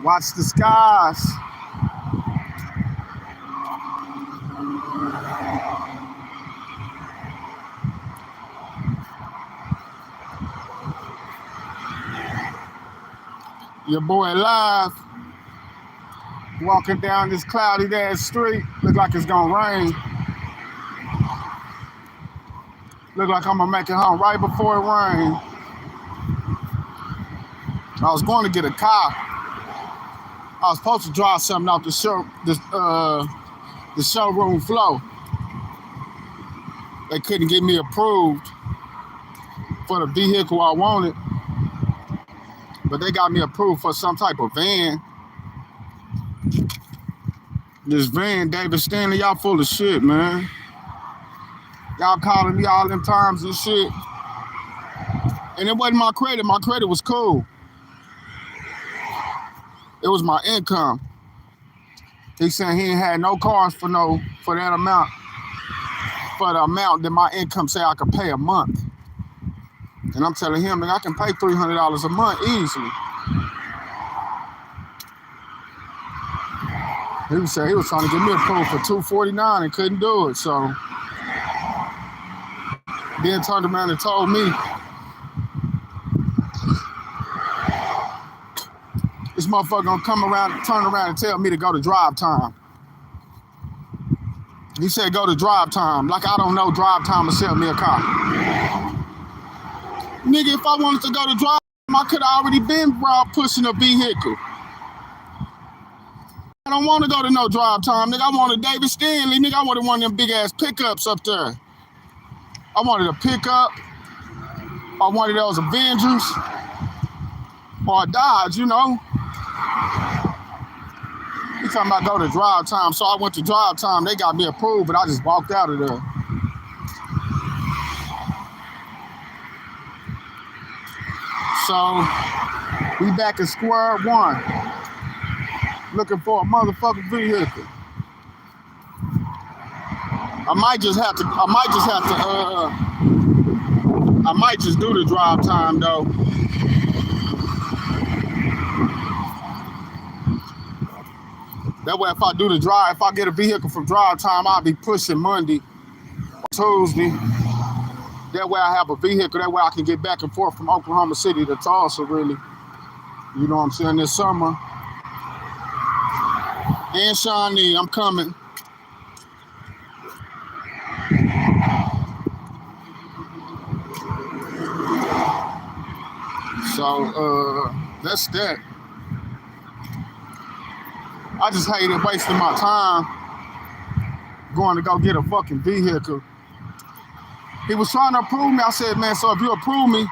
Watch the skies. Your boy live, walking down this cloudy ass street. Look like it's gonna rain. Look like I'm gonna make it home right before it rains. I was going to get a car. I was supposed to drive something off the showroom floor. They couldn't get me approved for the vehicle I wanted, but they got me approved for some type of van. This van, David Stanley, y'all full of shit, man. Y'all calling me all them times and shit. And it wasn't my credit. My credit was cool. It was my income. He said he ain't had no cars for that amount. For the amount that my income say I could pay a month. And I'm telling him that I can pay $300 a month easily. He said he was trying to get me approved for $249 and couldn't do it. So then turned around and told me, this motherfucker gonna turn around and tell me to go to drive time. He said go to drive time. Like I don't know drive time to sell me a car. Nigga, if I wanted to go to drive time, I could have already been pushing a vehicle. I don't want to go to no drive time, nigga. I wanted David Stanley, nigga. I wanted one of them big ass pickups up there. I wanted a pickup. I wanted those Avengers or a Dodge, you know. He talking about go to drive time, so I went to drive time. They got me approved, but I just walked out of there. So we back at square one, looking for a motherfucking vehicle. I might just do the drive time though. That way if I do the drive, if I get a vehicle from drive time, I'll be pushing Monday or Tuesday. That way I have a vehicle, that way I can get back and forth from Oklahoma City to Tulsa, really. You know what I'm saying, this summer. And Shawnee, I'm coming. So, that's that. I just hated wasting my time going to go get a fucking vehicle. He was trying to approve me. I said, man, so if you approve me,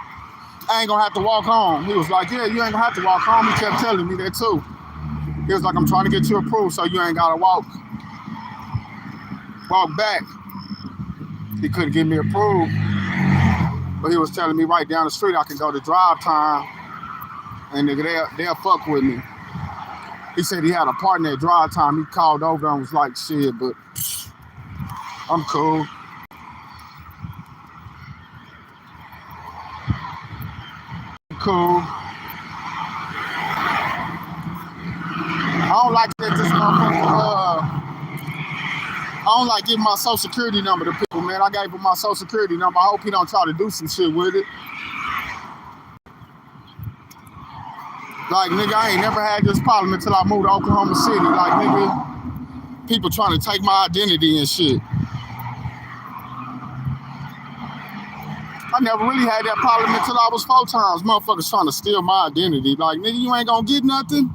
I ain't gonna have to walk home. He was like, yeah, you ain't gonna have to walk home. He kept telling me that too. He was like, I'm trying to get you approved so you ain't gotta walk back. He couldn't get me approved. But he was telling me right down the street I can go to drive time and nigga, they'll fuck with me. He said he had a partner at drive time. He called over and was like, shit, but I'm cool. Cool. I don't like that this motherfucker, I don't like giving my social security number to people, man. I gave him my social security number. I hope he don't try to do some shit with it. Like, nigga, I ain't never had this problem until I moved to Oklahoma City. Like, nigga, people trying to take my identity and shit. I never really had that problem until I was 4 times. Motherfuckers trying to steal my identity. Like, nigga, you ain't gonna get nothing.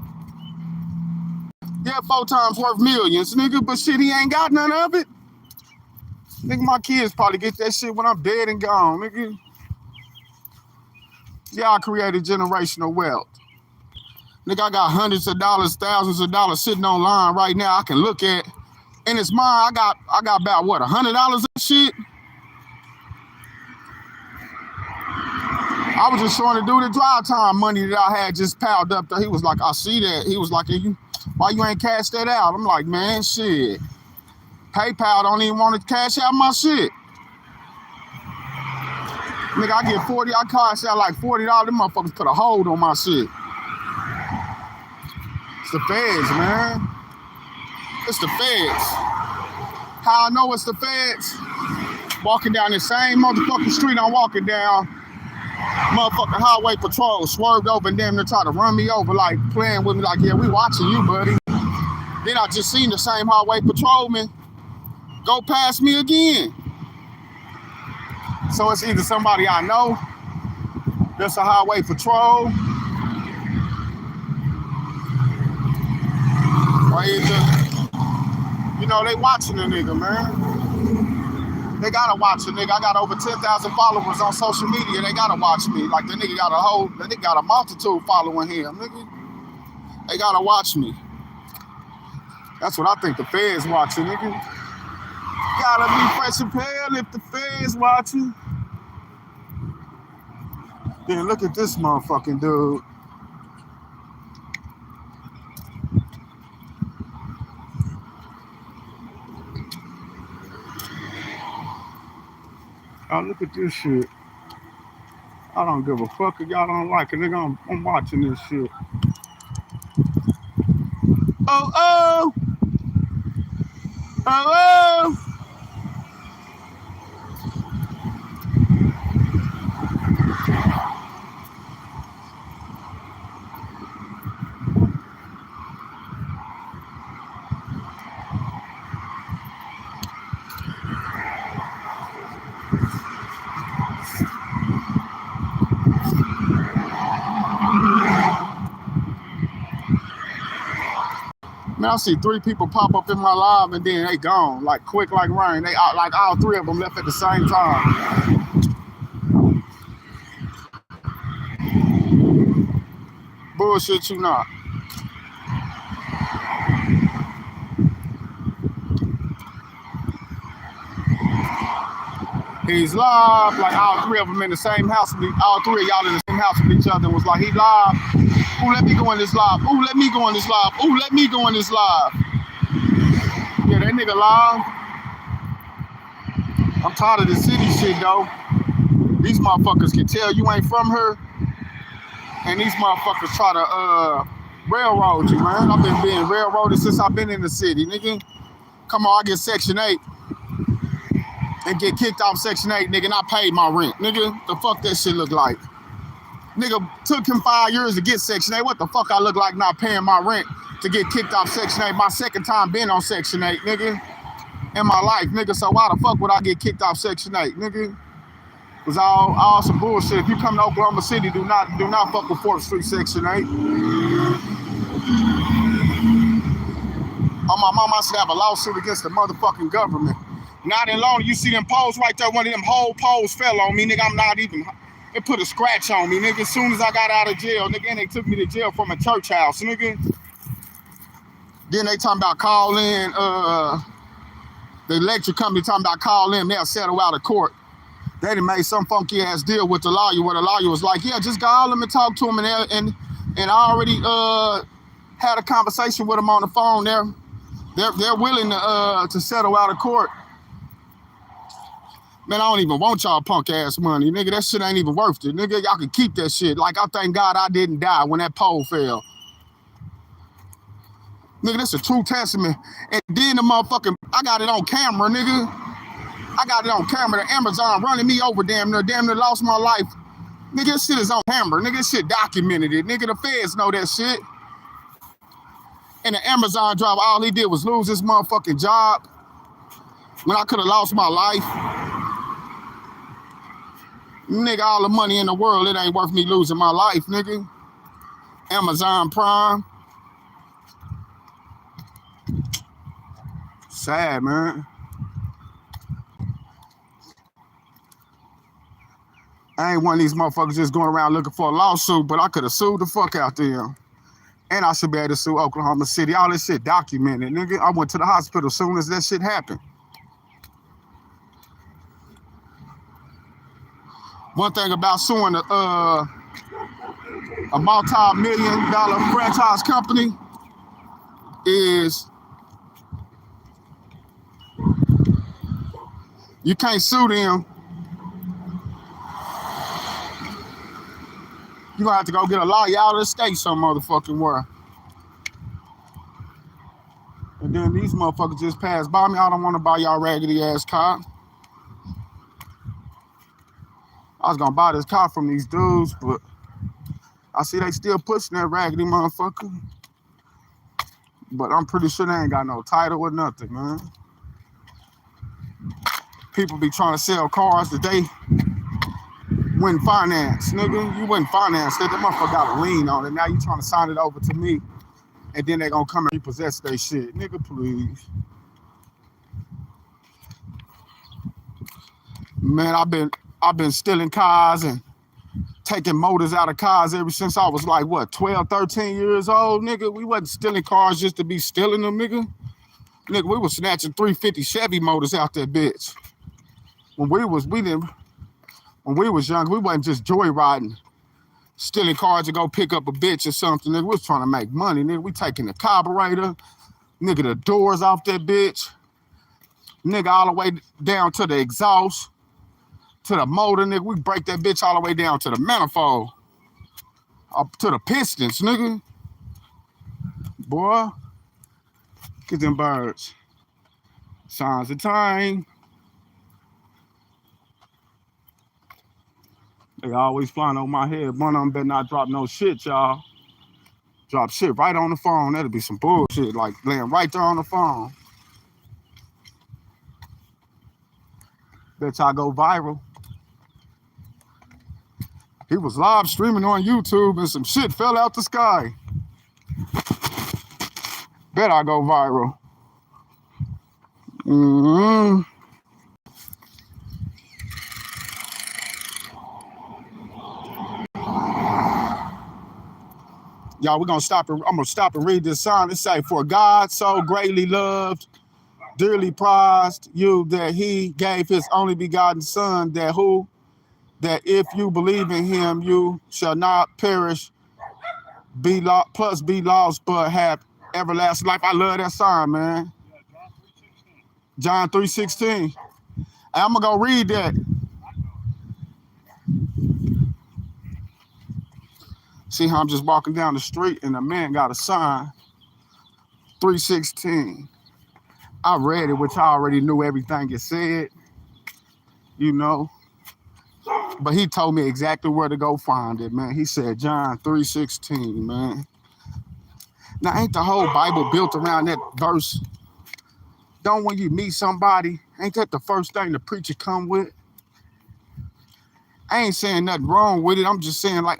Yeah, 4 times worth millions, nigga, but shit, he ain't got none of it. Nigga, my kids probably get that shit when I'm dead and gone, nigga. Yeah, I created generational wealth. Nigga, I got hundreds of dollars, thousands of dollars sitting online right now I can look at. And it's mine. I got about, what, $100 of shit? I was just trying to do the drive time money that I had just piled up there. He was like, I see that. He was like, why you ain't cash that out? I'm like, man, shit. PayPal don't even want to cash out my shit. Nigga, I get 40, I cash out like $40. Them motherfuckers put a hold on my shit. It's the feds, man. It's the feds. How I know it's the feds? Walking down the same motherfucking street I'm walking down. Motherfucking highway patrol swerved over and damn near tried to run me over, like playing with me, like, yeah, we watching you, buddy. Then I just seen the same highway patrolman go past me again. So it's either somebody I know that's a highway patrol, or either, you know, they watching a nigga, man. They gotta watch a nigga. I got over 10,000 followers on social media. They gotta watch me. Like, the nigga got a multitude following him, nigga. They gotta watch me. That's what I think the feds watching, nigga. Gotta be fresh and pale if the feds watching. Then look at this motherfucking dude. Oh, look at this shit. I don't give a fuck if y'all don't like it, nigga. I'm watching this shit. Oh, oh. Oh, oh. Man, I see 3 people pop up in my live and then they gone, like quick like rain. They out, like all 3 of them left at the same time. Bullshit you not. He's live, like all 3 of them in the same house. All 3 of y'all in the same house with each other and was like, he live. Ooh, let me go in this live. Ooh, let me go in this live. Ooh, let me go in this live. Yeah, that nigga live. I'm tired of the city shit, though. These motherfuckers can tell you ain't from her. And these motherfuckers try to railroad you, man. I've been being railroaded since I've been in the city, nigga. Come on, I get Section 8 and get kicked off Section 8, nigga, and I paid my rent. Nigga, the fuck that shit look like? Nigga, took him 5 years to get Section 8. What the fuck I look like not paying my rent to get kicked off Section 8? My second time being on Section 8, nigga, in my life, nigga. So why the fuck would I get kicked off Section 8, nigga? It's all some bullshit. If you come to Oklahoma City, do not fuck with 4th Street Section 8. On my mama, I should have a lawsuit against the motherfucking government. Not in long, you see them poles right there, one of them whole poles fell on me, nigga. I'm not even, it put a scratch on me, nigga. As soon as I got out of jail, nigga, and they took me to jail from a church house, nigga. Then they talking about call in, the electric company talking about call in, they'll settle out of court. They done made some funky ass deal with the lawyer where the lawyer was like, yeah, just call them and talk to them, and I already had a conversation with them on the phone. They're willing to settle out of court. Man, I don't even want y'all punk ass money, nigga. That shit ain't even worth it, nigga. Y'all can keep that shit. Like, I thank God I didn't die when that pole fell. Nigga, that's a true testament. And then the motherfucking, I got it on camera, nigga. I got it on camera. The Amazon running me over damn near lost my life. Nigga, this shit is on camera. Nigga, this shit documented it. Nigga, the feds know that shit. And the Amazon driver, all he did was lose his motherfucking job when I could have lost my life. Nigga, all the money in the world, it ain't worth me losing my life, nigga. Amazon Prime. Sad, man. I ain't one of these motherfuckers just going around looking for a lawsuit, but I could have sued the fuck out them. And I should be able to sue Oklahoma City. All this shit documented, nigga. I went to the hospital as soon as that shit happened. One thing about suing a multi-million-dollar franchise company is You can't sue them. You're gonna have to go get a lawyer out of the state some motherfucking where. And then these motherfuckers just passed by me. I don't want to buy y'all raggedy ass car. I was gonna buy this car from these dudes, but I see they still pushing that raggedy motherfucker. But I'm pretty sure they ain't got no title or nothing, man. People be trying to sell cars that they wouldn't finance. Nigga, you wouldn't finance that. That motherfucker got a lien on it. Now you trying to sign it over to me. And then they gonna come and repossess their shit. Nigga, please. Man, I've been stealing cars and taking motors out of cars ever since I was like, what, 12, 13 years old, nigga? We wasn't stealing cars just to be stealing them, nigga. Nigga, we was snatching 350 Chevy motors out that bitch. When we was young, we wasn't just joyriding, stealing cars to go pick up a bitch or something. Nigga, we was trying to make money, nigga. We taking the carburetor, nigga, the doors off that bitch, nigga, all the way down to the exhaust, to the motor, nigga. We break that bitch all the way down to the manifold, up to the pistons, nigga. Boy, get them birds. Signs of time. They always flying over my head. One of them better not drop no shit, y'all. Drop shit right on the phone. That'll be some bullshit, like laying right there on the phone. Bet y'all go viral. He was live streaming on YouTube and some shit fell out the sky. Bet I go viral. Y'all, we're gonna stop and I'm gonna stop and read this song. It say, for God so greatly loved, dearly prized you that he gave his only begotten son, that if you believe in him, you shall not perish, be lost, but have everlasting life. I love that song, man. John 3:16. I'm gonna go read that. See how I'm just walking down the street and a man got a sign, 3:16. I read it, which I already knew everything it said, you know. But he told me exactly where to go find it, man. He said John 3:16, man. Now, ain't the whole Bible built around that verse? Don't when you meet somebody, ain't that the first thing the preacher come with? I ain't saying nothing wrong with it. I'm just saying, like,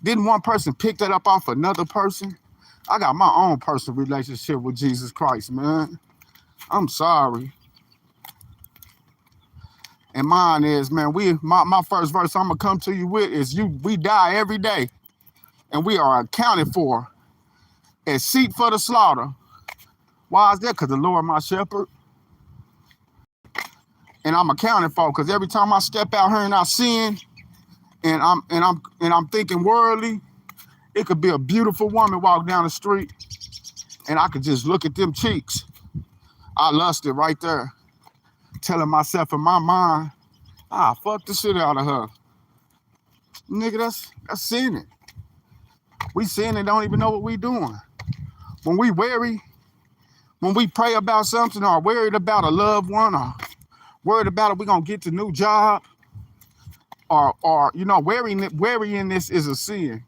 didn't one person pick that up off another person? I got my own personal relationship with Jesus Christ, man. I'm sorry. And mine is, man, my first verse I'm gonna come to you with is we die every day and we are accounted for as sheep for the slaughter. Why is that? Because the Lord my shepherd. And I'm accounted for because every time I step out here and I sin and I'm thinking worldly, it could be a beautiful woman walk down the street and I could just look at them cheeks. I lust it right there, telling myself in my mind, fuck the shit out of her. Nigga, that's sinning. We sin and don't even know what we doing. When we weary, when we pray about something or worried about a loved one or worried about if we're gonna get the new job, or you know, weariness is a sin.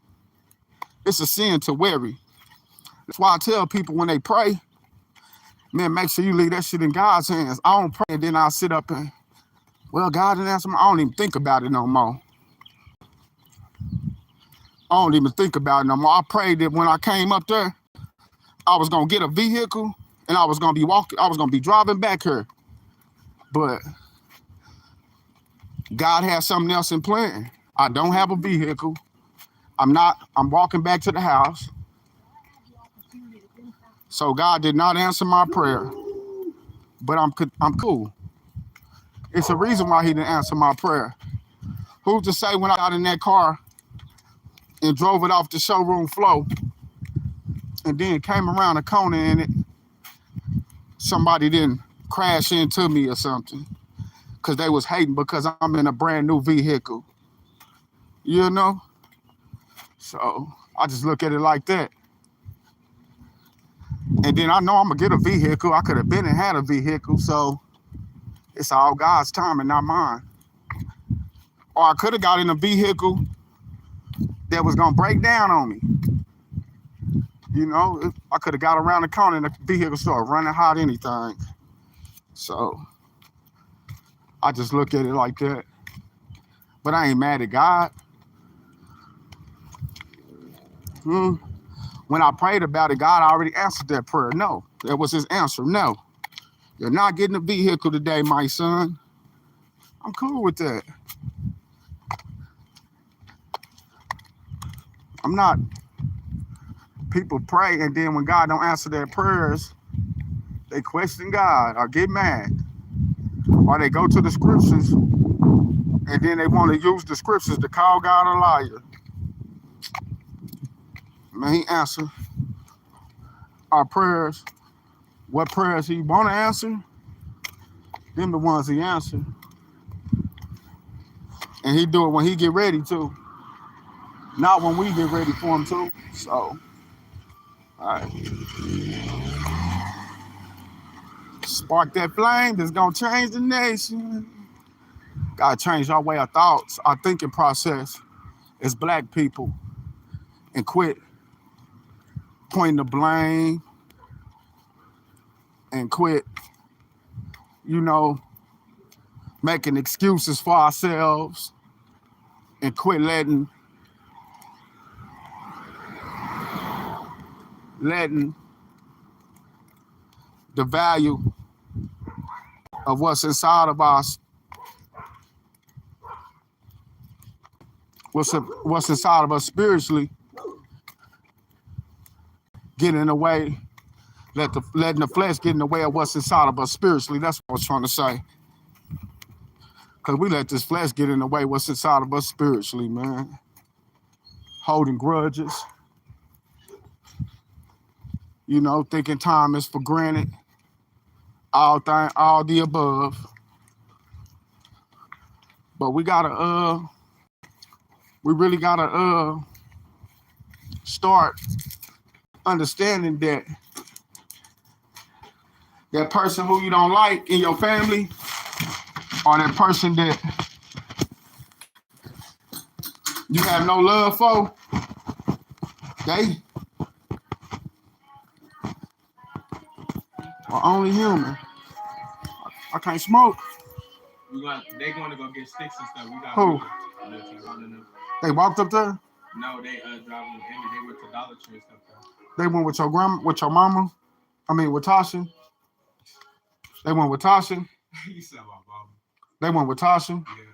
It's a sin to worry. That's why I tell people when they pray, man, make sure you leave that shit in God's hands. I don't pray and then I sit up and, well, God didn't answer me. I don't even think about it no more. I don't even think about it no more. I prayed that when I came up there, I was gonna get a vehicle and I was gonna be driving back here. But God has something else in plan. I don't have a vehicle. I'm walking back to the house. So God did not answer my prayer. But I'm cool. It's a reason why he didn't answer my prayer. Who's to say when I got in that car and drove it off the showroom floor and then came around the corner and somebody didn't crash into me or something. Because they was hating because I'm in a brand new vehicle. You know? So I just look at it like that. And then I know I'm going to get a vehicle. I could have been and had a vehicle. So it's all God's time and not mine. Or I could have got in a vehicle that was going to break down on me. You know, I could have got around the corner and the vehicle started running hot, anything. So I just look at it like that. But I ain't mad at God. When I prayed about it, God already answered that prayer. No, that was his answer. No, you're not getting a vehicle today, my son. I'm cool with that. I'm not. People pray, and then when God don't answer their prayers, they question God or get mad. Or they go to the scriptures, and then they want to use the scriptures to call God a liar. Man, he answered our prayers. What prayers he want to answer, them the ones he answered. And he do it when he get ready to. Not when we get ready for him to. So, all right. Spark that flame that's going to change the nation. Got to change our way of thoughts, our thinking process as black people. And quit pointing the blame. And quit, making excuses for ourselves. And quit letting the value of what's inside of us, what's inside of us spiritually, get in the way, letting the flesh get in the way of what's inside of us spiritually. That's what I was trying to say. Because we let this flesh get in the way of what's inside of us spiritually, man. Holding grudges. Thinking time is for granted. All the above. But we really gotta start understanding that person who you don't like in your family, or that person that you have no love for, they are only human. I can't smoke. They going to go get sticks and stuff. We got who? They walked up there? No, they driving. They went to Dollar Tree and stuff there. They went with your mama? I mean, with Tasha? They went with Tasha? You said my mama. They went with Tasha? Yeah.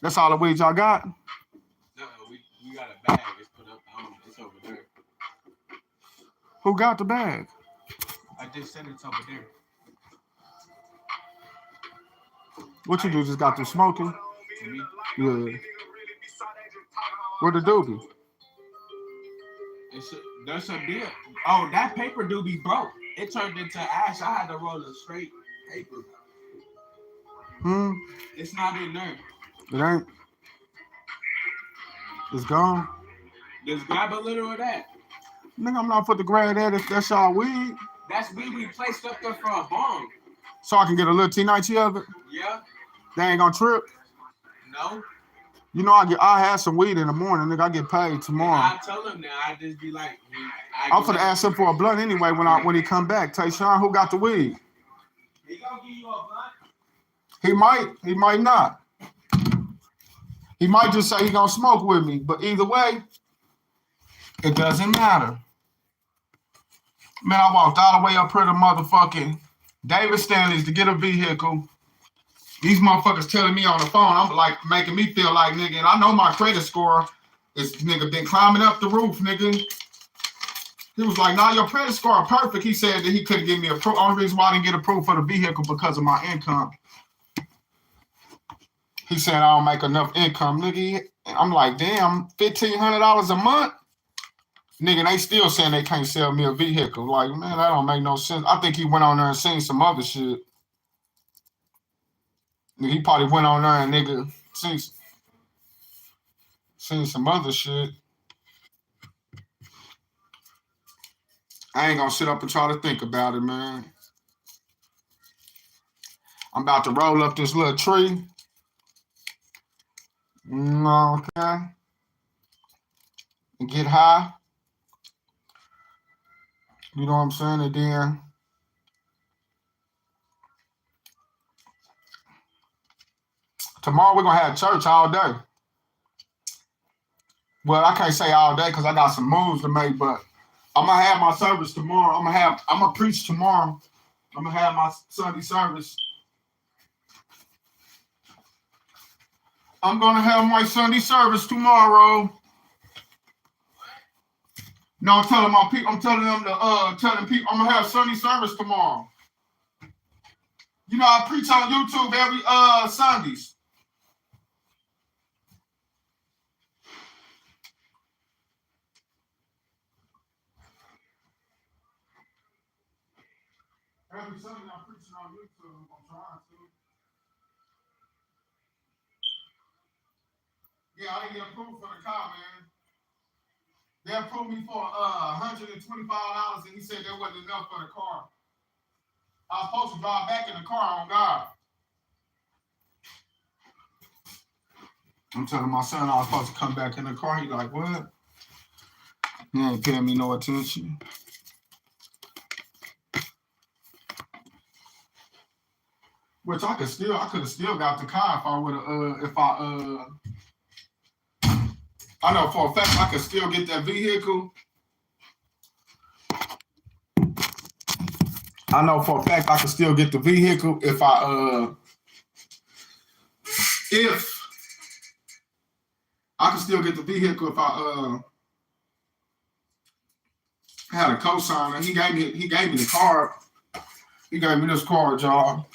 That's all the weed y'all got? No, we got a bag. It's put up. It's over there. Who got the bag? I just said it's over there. What you do? Just got through smoking? Me? Yeah. Where the doobie? There's a deal. Oh, that paper doobie broke. It turned into ash. I had to roll a straight paper. It's not in there. It ain't? It's gone? Just grab a little of that. Nigga, I'm not for the grab that if that's y'all weed. That's weed we placed up there for a bomb. So I can get a little T-90 of it? Yeah. They ain't gonna trip? No. I have some weed in the morning, nigga. I get paid tomorrow. I tell him that. I just be like, I'm finna ask him for a blunt anyway when he come back. Tayshawn, who got the weed? He gonna give you a blunt? He might not. He might just say he gonna smoke with me, but either way, it doesn't matter. Man, I walked all the way up here to motherfucking David Stanley's to get a vehicle. These motherfuckers telling me on the phone, I'm like making me feel like nigga, and I know my credit score is nigga been climbing up the roof, nigga. He was like, nah, your credit score perfect. He said that he couldn't give me approved. Only reason why I didn't get approved for the vehicle because of my income. He said I don't make enough income, nigga. I'm like, damn, $1,500 a month? Nigga, they still saying they can't sell me a vehicle. Like, man, that don't make no sense. I think he went on there and seen some other shit. He probably went on there and nigga seen some other shit. I ain't gonna sit up and try to think about it, man. I'm about to roll up this little tree. Okay. And get high. You know what I'm saying? And then tomorrow we're gonna have church all day. Well, I can't say all day because I got some moves to make, but I'm gonna have my service tomorrow. I'm gonna preach tomorrow. I'm gonna have my Sunday service. I'm gonna have my Sunday service tomorrow. No, I'm telling my people. I'm telling them telling people I'm gonna have Sunday service tomorrow. You know, I preach on YouTube every Sundays. Every Sunday I'm preaching on YouTube. I'm trying to. Yeah, I didn't get approved for the car, man. They approved me for $125, and he said that wasn't enough for the car. I was supposed to drive back in the car on God. I'm telling my son I was supposed to come back in the car. He like, what? He ain't paying me no attention. Which I could have still got the car if I would have I know for a fact I could still get that vehicle. I know for a fact I could still get the vehicle if I could still get the vehicle if I had a cosigner. He gave me the card. He gave me this card, y'all.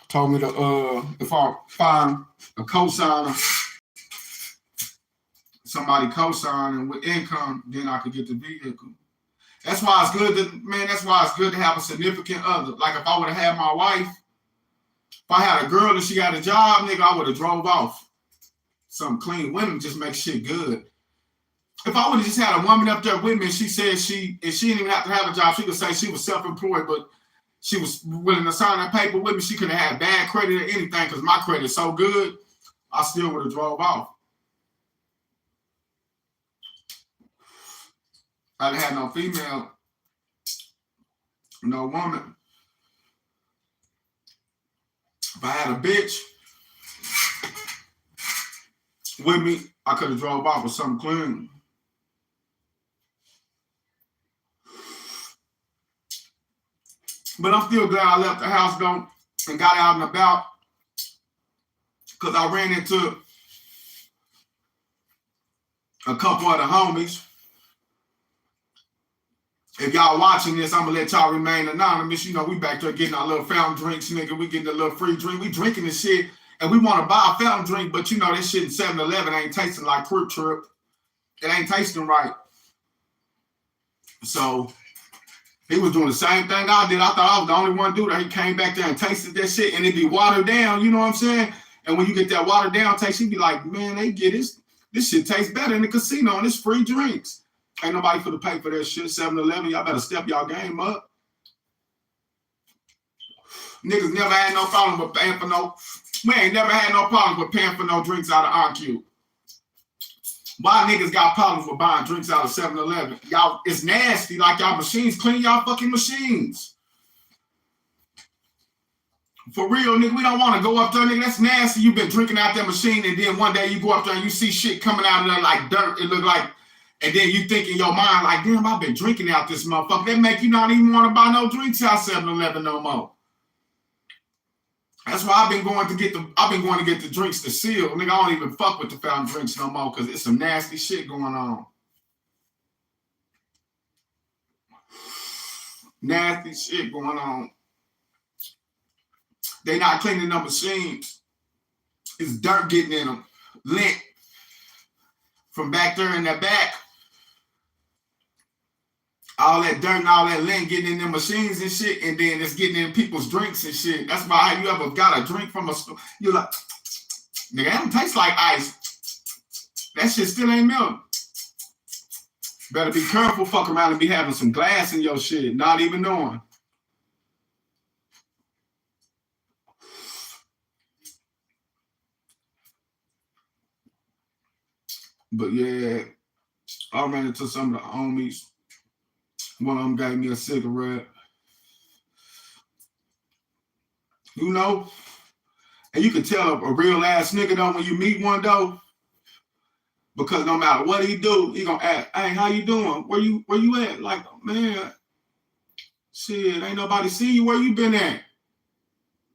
Told me to if I find a cosigner, somebody co-signing with income, then I could get the vehicle. That's why it's good to have a significant other. Like if I would have had my wife, if I had a girl and she got a job, nigga, I would have drove off. Some clean women just make shit good. If I would have just had a woman up there with me and she said if she didn't even have to have a job, she could say she was self-employed, but she was willing to sign that paper with me. She couldn't have had bad credit or anything because my credit's so good, I still would have drove off. I didn't have no female, no woman. If I had a bitch with me, I could have drove off with something clean. But I'm still glad I left the house though and got out and about because I ran into a couple of the homies. If y'all watching this, I'm gonna let y'all remain anonymous. You know, we back there getting our little fountain drinks, nigga. We getting a little free drink. We drinking this shit, and we want to buy a fountain drink, but you know this shit in 7-Eleven ain't tasting like Quick Trip. It ain't tasting right. So he was doing the same thing I did. I thought I was the only one dude that he came back there and tasted that shit, and it be watered down. You know what I'm saying? And when you get that watered down taste, he be like, man, they get this. This shit tastes better in the casino, and it's free drinks. Ain't nobody for to pay for that shit. 7-Eleven, y'all better step y'all game up. Niggas never had no problem with paying for no. We ain't never had no problem with paying for no drinks out of RQ. Why niggas got problems with buying drinks out of 7-Eleven? Y'all, it's nasty. Like y'all machines, clean y'all fucking machines. For real, nigga, we don't want to go up there, nigga. That's nasty. You been drinking out that machine, and then one day you go up there and you see shit coming out of there like dirt. It look like. And then you think in your mind, like, damn, I've been drinking out this motherfucker. That make you not even want to buy no drinks out 7-Eleven no more. That's why I've been going to get the drinks to seal. Nigga, I don't even fuck with the fountain drinks no more because it's some nasty shit going on. Nasty shit going on. They not cleaning up machines. It's dirt getting in them. Lint from back there in that back. all that dirt and all that lint getting in the machines and shit, and then it's getting in people's drinks and shit. That's why you ever got a drink from a store, you're like, nigga, that don't taste like ice. That shit still ain't milk. Better be careful, fuck around and be having some glass in your shit, not even knowing. But yeah, I ran into some of the homies. One of them gave me a cigarette. You know, and you can tell a real ass nigga though when you meet one though, because no matter what he do, he gonna ask, hey, how you doing? Where you at? Like, man, shit, ain't nobody see you. Where you been at?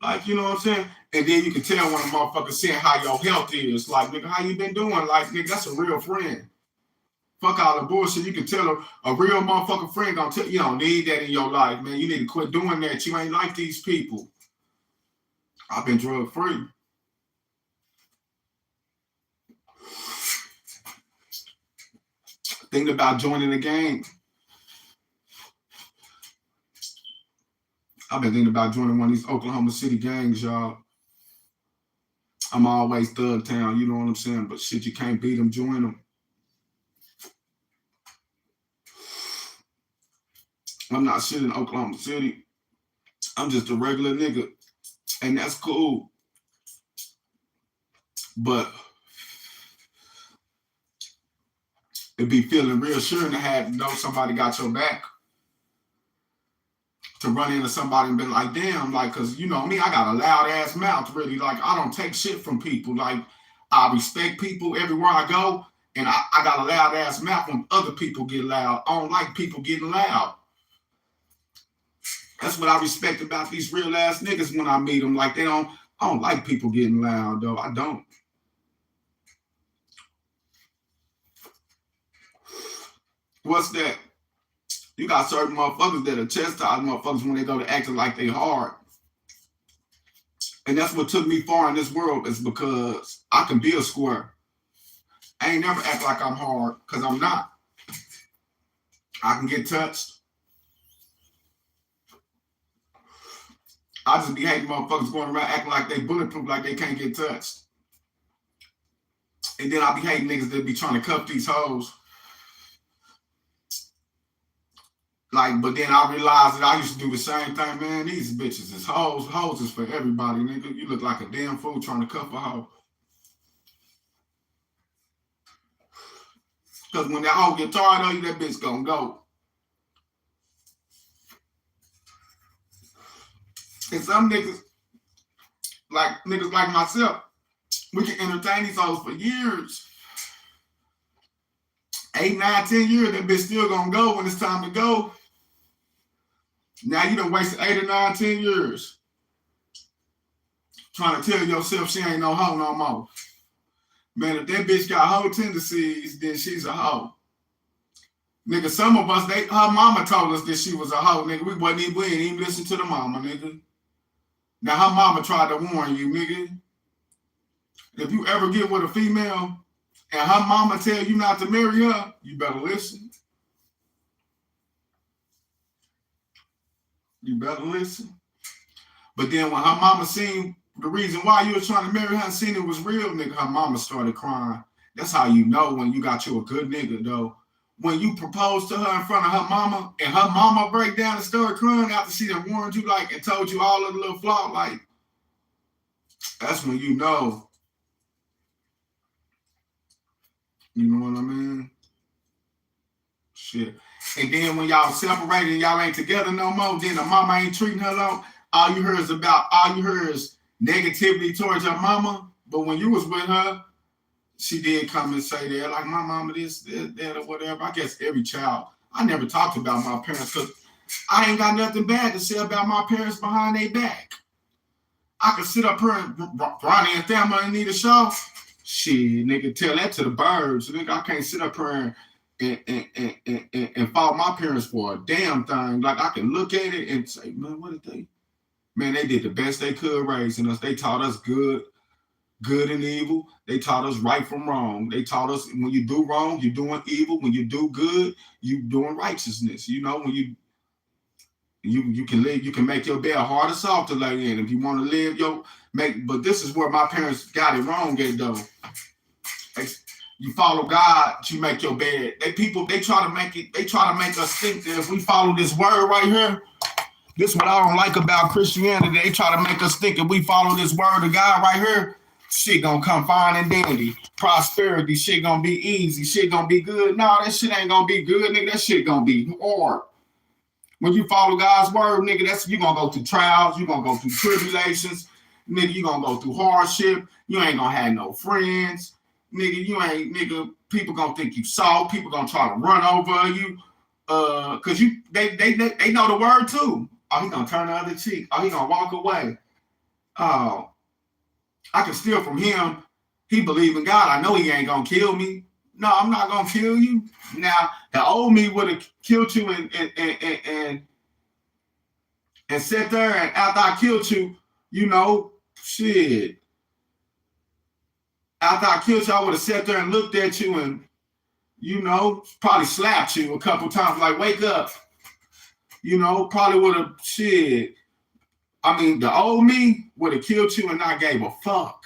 Like, you know what I'm saying? And then you can tell when a motherfucker saying how your health is. Like, nigga, how you been doing? Like, nigga, that's a real friend. Fuck all the bullshit. You can tell a real motherfucking friend gonna tell you don't need that in your life, man. You need to quit doing that. You ain't like these people. I've been drug free. Thinking about joining the gang. I've been thinking about joining one of these Oklahoma City gangs, y'all. I'm always thug town, you know what I'm saying? But shit, you can't beat them, join them. I'm not shit in Oklahoma City. I'm just a regular nigga. And that's cool. But it'd be feeling reassuring to know somebody got your back. To run into somebody and be like, damn, like, cause you know me, I got a loud ass mouth, really. Like, I don't take shit from people. Like, I respect people everywhere I go, and I got a loud ass mouth when other people get loud. I don't like people getting loud. That's what I respect about these real ass niggas when I meet them. Like, I don't like people getting loud, though. I don't. What's that? You got certain motherfuckers that are chastise motherfuckers when they go to acting like they hard. And that's what took me far in this world, is because I can be a square. I ain't never act like I'm hard, because I'm not. I can get touched. I just be hating motherfuckers going around acting like they bulletproof, like they can't get touched. And then I be hating niggas that be trying to cuff these hoes. Like, but then I realized that I used to do the same thing, man. These bitches is hoes. Hoes is for everybody, nigga. You look like a damn fool trying to cuff a hoe. Because when that hoe get tired of you, that bitch gonna go. And some niggas like myself, we can entertain these hoes for years. 8, 9, 10 years, that bitch still gonna go when it's time to go. Now you done wasted 8 or 9, 10 years trying to tell yourself she ain't no hoe no more. Man, if that bitch got hoe tendencies, then she's a hoe. Nigga, some of us, her mama told us that she was a hoe, nigga. We ain't even listen to the mama, nigga. Now her mama tried to warn you, nigga. If you ever get with a female and her mama tell you not to marry her, you better listen. You better listen. But then when her mama seen the reason why you were trying to marry her and seen it was real, nigga, her mama started crying. That's how you know when you got you a good nigga, though. When you propose to her in front of her mama and her mama break down and start crying after she done warned you, like, and told you all of the little flaw, like, that's when you know. You know what I mean? Shit. And then when y'all separated and y'all ain't together no more, then the mama ain't treating her long. All you heard is negativity towards your mama. But when you was with her, she did come and say that, like, my mama this, that, or whatever. I guess every child. I never talked about my parents because I ain't got nothing bad to say about my parents behind their back. I could sit up here and Ronnie and Thelma and need a show. Shit, nigga, tell that to the birds. Nigga, I can't sit up here and follow my parents for a damn thing. Like, I can look at it and say, man, what did they? Man, they did the best they could raising us. They taught us good. good and evil. They taught us right from wrong. They taught us when you do wrong, you're doing evil. When you do good, you doing righteousness. You know, when you can live, you can make your bed hard or soft to lay in. If you want to live but this is where my parents got it wrong at though. You follow God, you make your bed. They try to make us think that if we follow this word right here, this is what I don't like about Christianity. They try to make us think if we follow this word of God right here, shit gonna come fine and dandy. Prosperity, shit gonna be easy, shit gonna be good. No, that shit ain't gonna be good, nigga. That shit gonna be hard. When you follow God's word, nigga, you gonna go through trials, you gonna go through tribulations, nigga, you gonna go through hardship, you ain't gonna have no friends, nigga, people gonna think you soft, people gonna try to run over you, cause they know the word too. Oh, he gonna turn the other cheek. Oh, he gonna walk away. Oh, I can steal from him. He believe in God. I know he ain't gonna kill me. No, I'm not gonna kill you. Now, the old me would have killed you and sat there, and after I killed you, you know, shit. After I killed you, I would have sat there and looked at you and, you know, probably slapped you a couple times, like, wake up. You know, probably would have, shit. I mean, the old me would have killed you and not gave a fuck.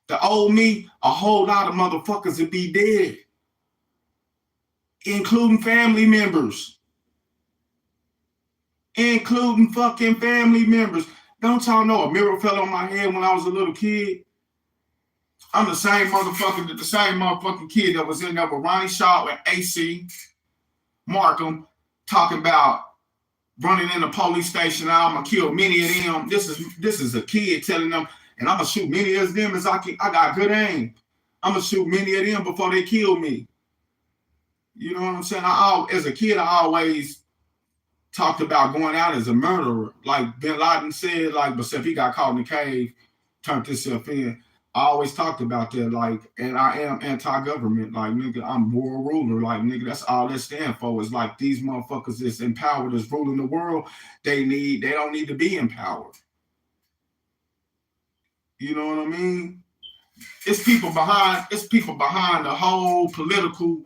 The old me, a whole lot of motherfuckers would be dead, including family members. Including fucking family members. Don't y'all know a mirror fell on my head when I was a little kid? I'm the same motherfucking kid that was in there with Ronnie Shaw and AC Markham talking about running in the police station. I'm gonna kill many of them. This is a kid telling them, and I'm gonna shoot many of them as I can. I got good aim. I'm gonna shoot many of them before they kill me. You know what I'm saying? As a kid, I always talked about going out as a murderer. Like Bin Laden said, like, but if he got caught in the cave, turned himself in. I always talked about that, like, and I am anti-government. Like, nigga, I'm world ruler. Like, nigga, that's all that stand for. Is like these motherfuckers that's empowered, that's ruling the world, they don't need to be empowered. You know what I mean? It's people behind the whole political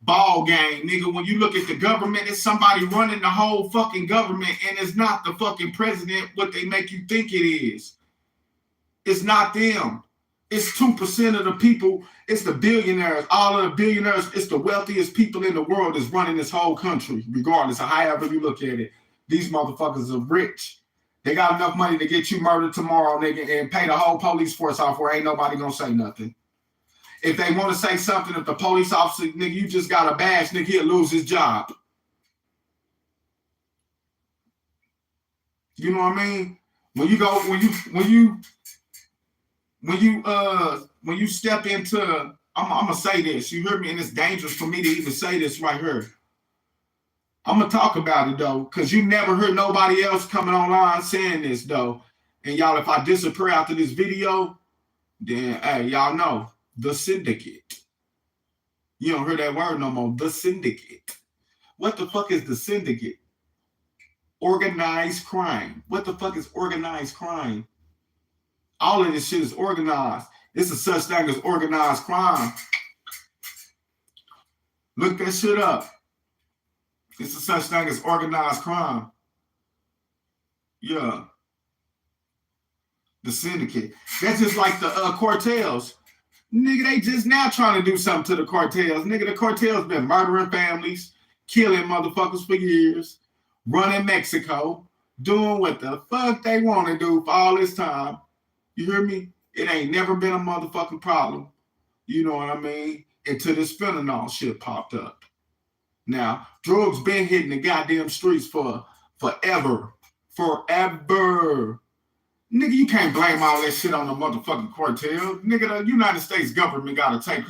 ball game, nigga. When you look at the government, it's somebody running the whole fucking government, and it's not the fucking president what they make you think it is. It's not them. It's 2% of the people. It's the billionaires. All of the billionaires, it's the wealthiest people in the world that's running this whole country, regardless of however you look at it. These motherfuckers are rich. They got enough money to get you murdered tomorrow, nigga, and pay the whole police force off where ain't nobody gonna say nothing. If they want to say something, if the police officer, nigga, you just got a badge, nigga, he'll lose his job. You know what I mean? When you step into, I'm gonna say this, you hear me, and it's dangerous for me to even say this right here. I'm gonna talk about it though, because you never heard nobody else coming online saying this though. And y'all, if I disappear after this video, then hey, y'all know the syndicate. You don't hear that word no more. The syndicate. What the fuck is the syndicate? Organized crime. What the fuck is organized crime? All of this shit is organized. It's a such thing as organized crime. Look that shit up. It's a such thing as organized crime. Yeah. The syndicate. That's just like the cartels. Nigga, they just now trying to do something to the cartels. Nigga, the cartels been murdering families, killing motherfuckers for years, running Mexico, doing what the fuck they want to do for all this time. You hear me? It ain't never been a motherfucking problem. You know what I mean? Until this fentanyl shit popped up. Now, drugs been hitting the goddamn streets for forever. Forever. Nigga, you can't blame all that shit on the motherfucking cartel. Nigga, the United States government gotta take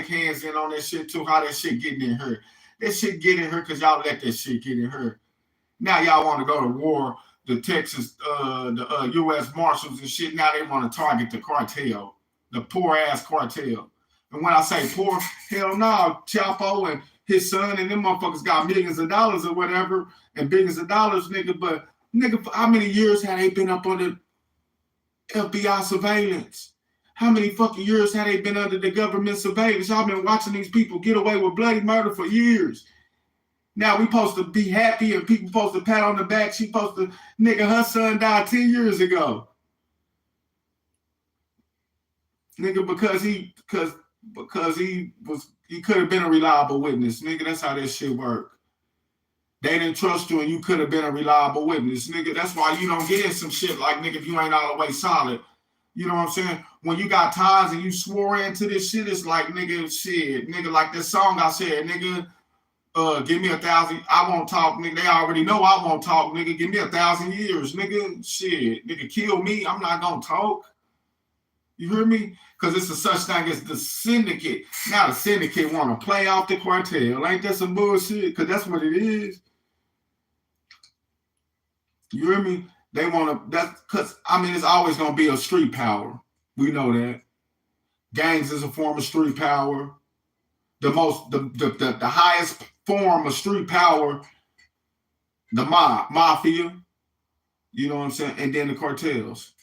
hands in on that shit too, how that shit getting in here. That shit get in here because y'all let that shit get in here. Now y'all want to go to war, the Texas, the U.S. Marshals and shit, now they want to target the cartel, the poor-ass cartel. And when I say poor, hell no, Chapo and his son and them motherfuckers got millions of dollars or whatever, and billions of dollars, nigga, but nigga, for how many years have they been up under FBI surveillance. How many fucking years have they been under the government surveillance? Y'all been watching these people get away with bloody murder for years. Now we supposed to be happy and people supposed to pat on the back. She supposed to, nigga, her son died 10 years ago. Nigga, because he could have been a reliable witness. Nigga, that's how that shit work. They didn't trust you and you could have been a reliable witness. Nigga, that's why you don't get in some shit like, nigga, if you ain't all the way solid. You know what I'm saying? When you got ties and you swore into this shit, it's like, nigga, shit. Nigga, like this song I said, nigga, give me 1,000. I won't talk, nigga. They already know I won't talk, nigga. Give me 1,000 years, nigga. Shit, nigga, kill me. I'm not gonna talk. You hear me? Because it's a such thing as the syndicate. Now the syndicate want to play off the cartel. Ain't that some bullshit? Because that's what it is. You hear me? They want to, that's because, I mean, it's always going to be a street power. We know that. Gangs is a form of street power. The highest form of street power, the mafia. You know what I'm saying? And then the cartels.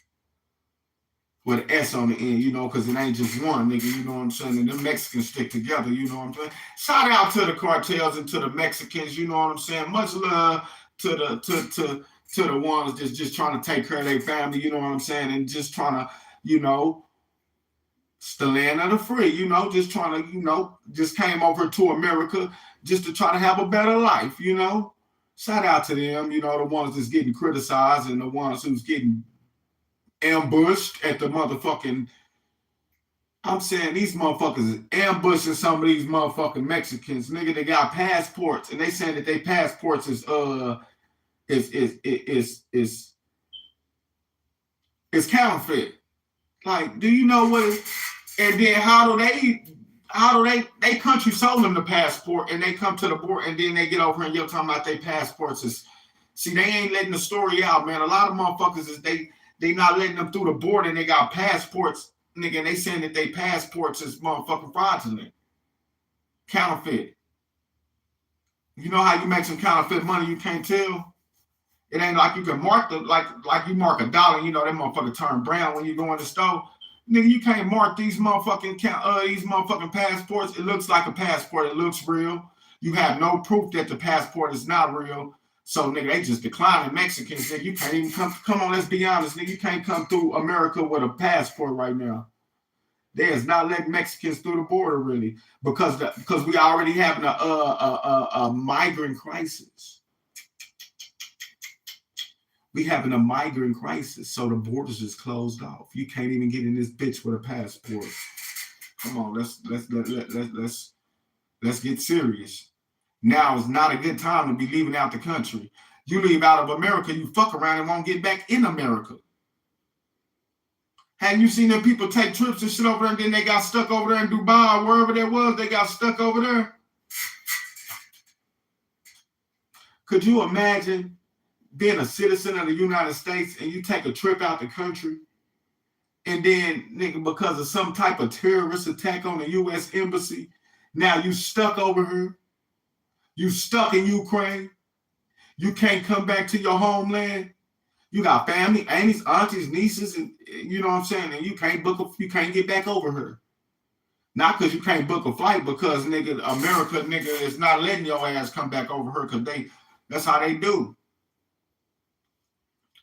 With an S on the end, you know, because it ain't just one, nigga, you know what I'm saying? And the Mexicans stick together, you know what I'm saying? Shout out to the cartels and to the Mexicans, you know what I'm saying? Much love to the ones that's just trying to take care of their family, you know what I'm saying? And just trying to, you know, it's the land of the free, you know, just trying to, you know, just came over to America just to try to have a better life, you know? Shout out to them, you know, the ones that's getting criticized and the ones who's getting ambushed at the motherfucking, I'm saying these motherfuckers is ambushing some of these motherfucking Mexicans. Nigga, they got passports and they saying that they passports is counterfeit. Like, do you know what? And then how do they country sold them the passport and they come to the border and then they get over here and you're talking about their passports is, see, they ain't letting the story out, man. A lot of motherfuckers is they not letting them through the border and they got passports, nigga, and they saying that they passports is motherfucking fraudulent. Counterfeit. You know how you make some counterfeit money, you can't tell? It ain't like you can mark like you mark $1, you know, that motherfucker turn brown when you go in the store. Nigga, you can't mark these motherfucking passports. It looks like a passport, it looks real. You have no proof that the passport is not real. So, nigga, they just declining Mexicans. Nigga, you can't even come on, let's be honest, nigga. You can't come through America with a passport right now. They is not letting Mexicans through the border, really, because we already having a migrant crisis. We having a migrant crisis, so the borders is closed off. You can't even get in this bitch with a passport. Come on, let's get serious. Now is not a good time to be leaving out the country. You leave out of America, you fuck around and won't get back in America. Have you seen them people take trips and shit over there and then they got stuck over there in Dubai or wherever they was, they got stuck over there? Could you imagine being a citizen of the United States and you take a trip out the country and then, nigga, because of some type of terrorist attack on the U.S. Embassy, now you stuck over here? You stuck in Ukraine. You can't come back to your homeland. You got family, aunties, nieces, and you know what I'm saying. And you can't get back over here. Not because you can't book a flight, because nigga, America, nigga, is not letting your ass come back over here because that's how they do.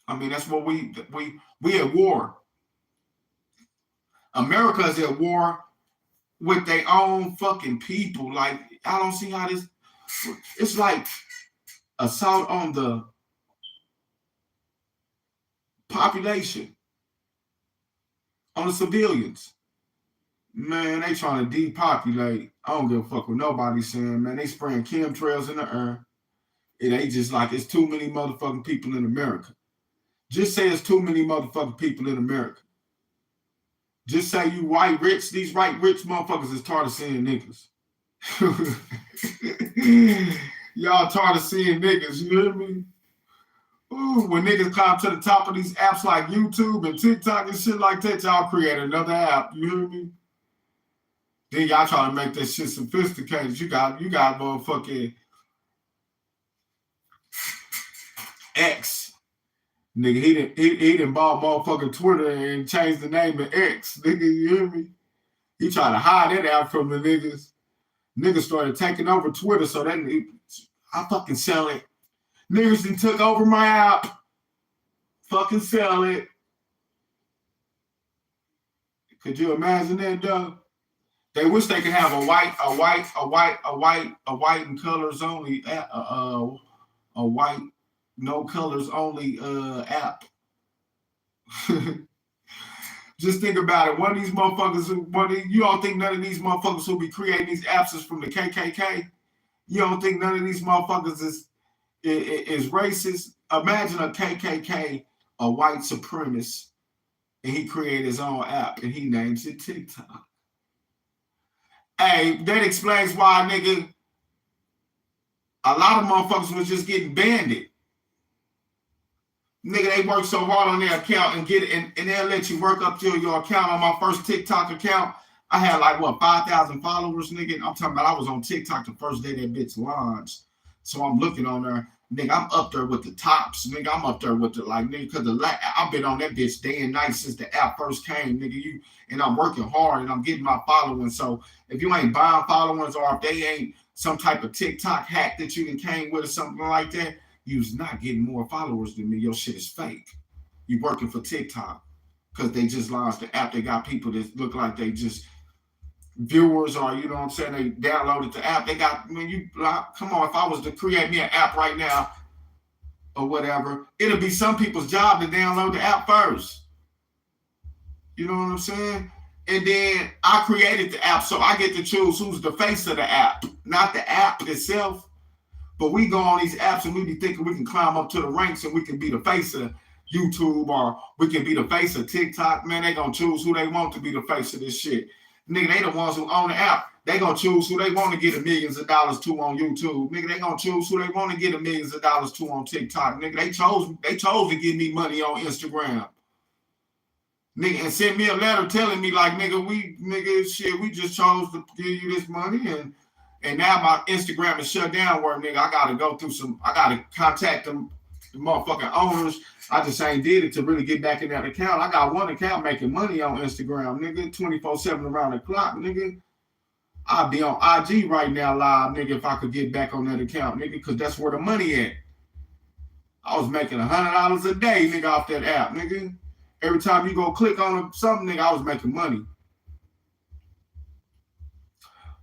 I mean, that's what we at war. America is at war with their own fucking people. Like, I don't see how this. It's like assault on the population, on the civilians. Man, they trying to depopulate. I don't give a fuck what nobody's saying, man. They spraying chemtrails in the air. It ain't just like it's too many motherfucking people in America. Just say it's too many motherfucking people in America. Just say you white rich, these white rich motherfuckers is tired of seeing niggas. Y'all tired of seeing niggas, you hear me? Ooh, when niggas climb to the top of these apps like YouTube and TikTok and shit like that, y'all create another app, you hear me? Then y'all try to make that shit sophisticated. You got motherfucking X. Nigga, he didn't bought motherfucking Twitter and changed the name to X. Nigga, you hear me? He tried to hide that out from the niggas. Niggas started taking over Twitter, so that I fucking sell it. Niggas done took over my app. Fucking sell it. Could you imagine that, though? They wish they could have a white and colors only a white no colors only app. Just think about it. One of these motherfuckers, you don't think none of these motherfuckers who be creating these apps is from the KKK? You don't think none of these motherfuckers is racist? Imagine a KKK, a white supremacist, and he created his own app and he names it TikTok. Hey, that explains why, nigga, a lot of motherfuckers was just getting banded. Nigga, they work so hard on their account and get it, and they'll let you work up to your account. On my first TikTok account, I had like, 5,000 followers, nigga. I'm talking about I was on TikTok the first day that bitch launched. So I'm looking on there, nigga, I'm up there with the tops, nigga. I'm up there with the, like, nigga, because I've been on that bitch day and night since the app first came, nigga. And I'm working hard and I'm getting my following. So if you ain't buying followers or if they ain't some type of TikTok hack that you done came with or something like that, you's not getting more followers than me. Your shit is fake. You working for TikTok because they just launched the app. They got people that look like they just viewers or, you know what I'm saying, they downloaded the app. They got, come on, if I was to create me an app right now or whatever, it'll be some people's job to download the app first. You know what I'm saying? And then I created the app, so I get to choose who's the face of the app, not the app itself. But we go on these apps and we be thinking we can climb up to the ranks and we can be the face of YouTube or we can be the face of TikTok. Man, they gonna choose who they want to be the face of this shit. Nigga, they the ones who own the app. They gonna choose who they want to get millions of dollars to on YouTube. Nigga, they gonna choose who they want to get millions of dollars to on TikTok. Nigga, they chose to give me money on Instagram. Nigga, and send me a letter telling me like, we just chose to give you this money and now my Instagram is shut down where, nigga, I got to contact them, the motherfucking owners. I just ain't did it to really get back in that account. I got one account making money on Instagram, nigga, 24/7 around the clock, nigga. I'd be on IG right now live, nigga, if I could get back on that account, nigga, because that's where the money at. I was making $100 a day, nigga, off that app, nigga. Every time you go click on something, nigga, I was making money.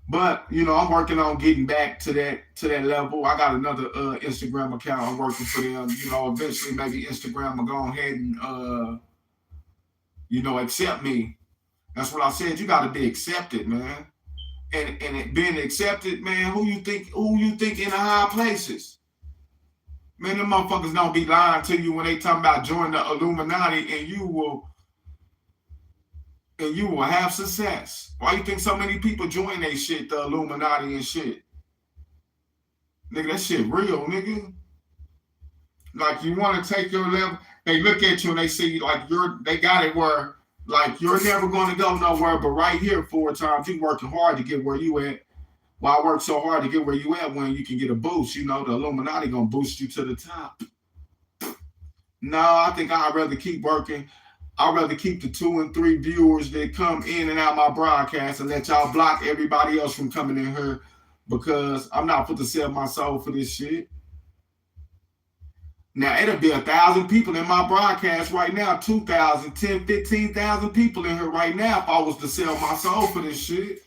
But, I'm working on getting back to that level. I got another Instagram account I'm working for them. Eventually maybe Instagram will go ahead and, accept me. That's what I said. You got to be accepted, man. And it being accepted, man, who you think in the high places? Man, them motherfuckers don't be lying to you when they talking about joining the Illuminati and you will have success. Why you think so many people join they shit, the Illuminati and shit? Nigga, that shit real, nigga. Like, you want to take your level, they look at you and they see like they got it where like you're never going to go nowhere, but right here 4 times you working hard to get where you at. Why work so hard to get where you at when you can get a boost? The Illuminati gonna boost you to the top. No, I think I'd rather keep working. I'd rather keep the 2 and 3 viewers that come in and out my broadcast and let y'all block everybody else from coming in here because I'm not put to sell my soul for this shit. Now, it'll be 1,000 people in my broadcast right now, 2,000, 10, 15,000 people in here right now if I was to sell my soul for this shit.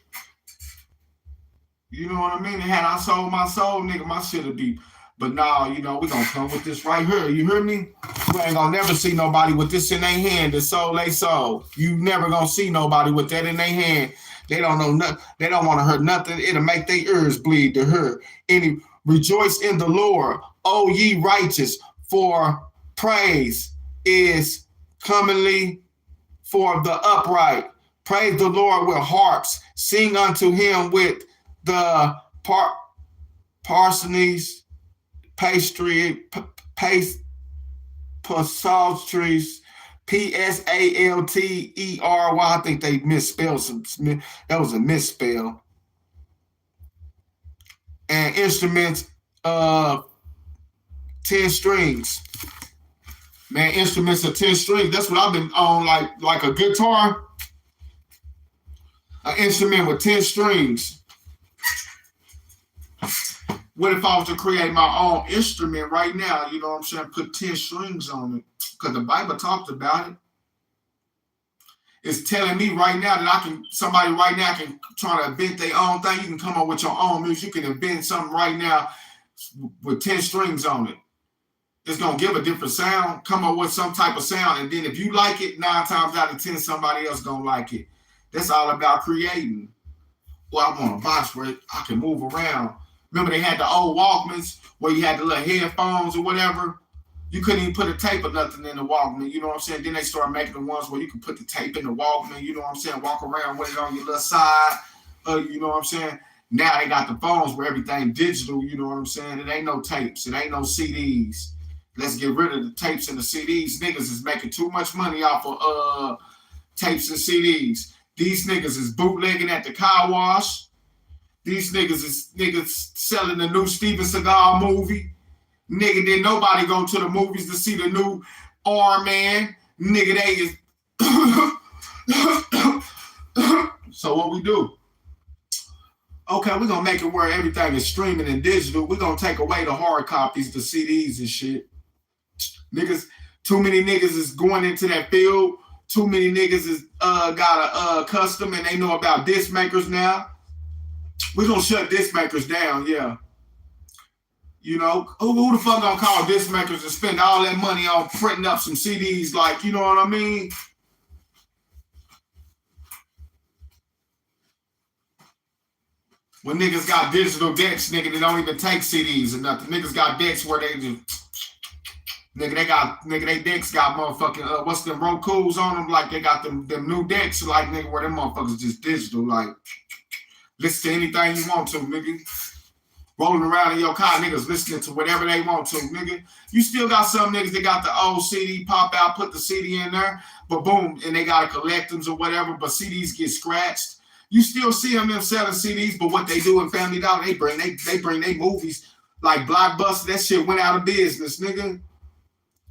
You know what I mean? And had I sold my soul, nigga, my shit would be. But now, we gonna come with this right here. You hear me? You ain't gonna never see nobody with this in their hand, the soul they sold. You never gonna see nobody with that in their hand. They don't know nothing. They don't want to hear nothing. It'll make their ears bleed to hear. Rejoice in the Lord, O ye righteous, for praise is commonly for the upright. Praise the Lord with harps. Sing unto him with the parsonies, pastries, psalteries, Psaltery. I think they misspelled some. That was a misspell. And instruments, 10 strings. Man, instruments of 10 strings. That's what I've been on, like a guitar, an instrument with 10 strings. What if I was to create my own instrument right now? You know what I'm saying? Put 10 strings on it. Because the Bible talked about it. It's telling me right now that somebody right now can try to invent their own thing. You can come up with your own music. You can invent something right now with 10 strings on it. It's going to give a different sound, come up with some type of sound. And then if you like it, 9 times out of 10, somebody else going to like it. That's all about creating. Well, I want a box where I can move around. Remember they had the old Walkmans where you had the little headphones or whatever. You couldn't even put a tape or nothing in the Walkman, you know what I'm saying? Then they started making the ones where you could put the tape in the Walkman, you know what I'm saying? Walk around with it on your little side, you know what I'm saying? Now they got the phones where everything digital, you know what I'm saying? It ain't no tapes, it ain't no CDs. Let's get rid of the tapes and the CDs. Niggas is making too much money off of tapes and CDs. These niggas is bootlegging at the car wash. These niggas selling the new Steven Seagal movie. Nigga, didn't nobody go to the movies to see the new R-Man. Nigga, they is... So what we do? Okay, we're going to make it where everything is streaming and digital. We're going to take away the hard copies, the CDs and shit. Niggas, too many niggas is going into that field. Too many niggas is got a custom and they know about disc makers now. We're going to shut disc makers down, yeah. You know, who the fuck gonna call disc makers and spend all that money on printing up some CDs? Like, you know what I mean? When niggas got digital decks, nigga, they don't even take CDs or nothing. Niggas got decks where they just, they decks got motherfucking, what's them Roku's on them? Like, they got them new decks, like, nigga, where them motherfuckers just digital. Like, listen to anything you want to, nigga. Rolling around in your car, niggas listening to whatever they want to, nigga. You still got some niggas that got the old CD, pop out, put the CD in there, but boom, and they gotta collect them or whatever, but CDs get scratched. You still see them selling CDs, but what they do in Family Dollar, they bring they movies like Blockbuster. That shit went out of business, nigga.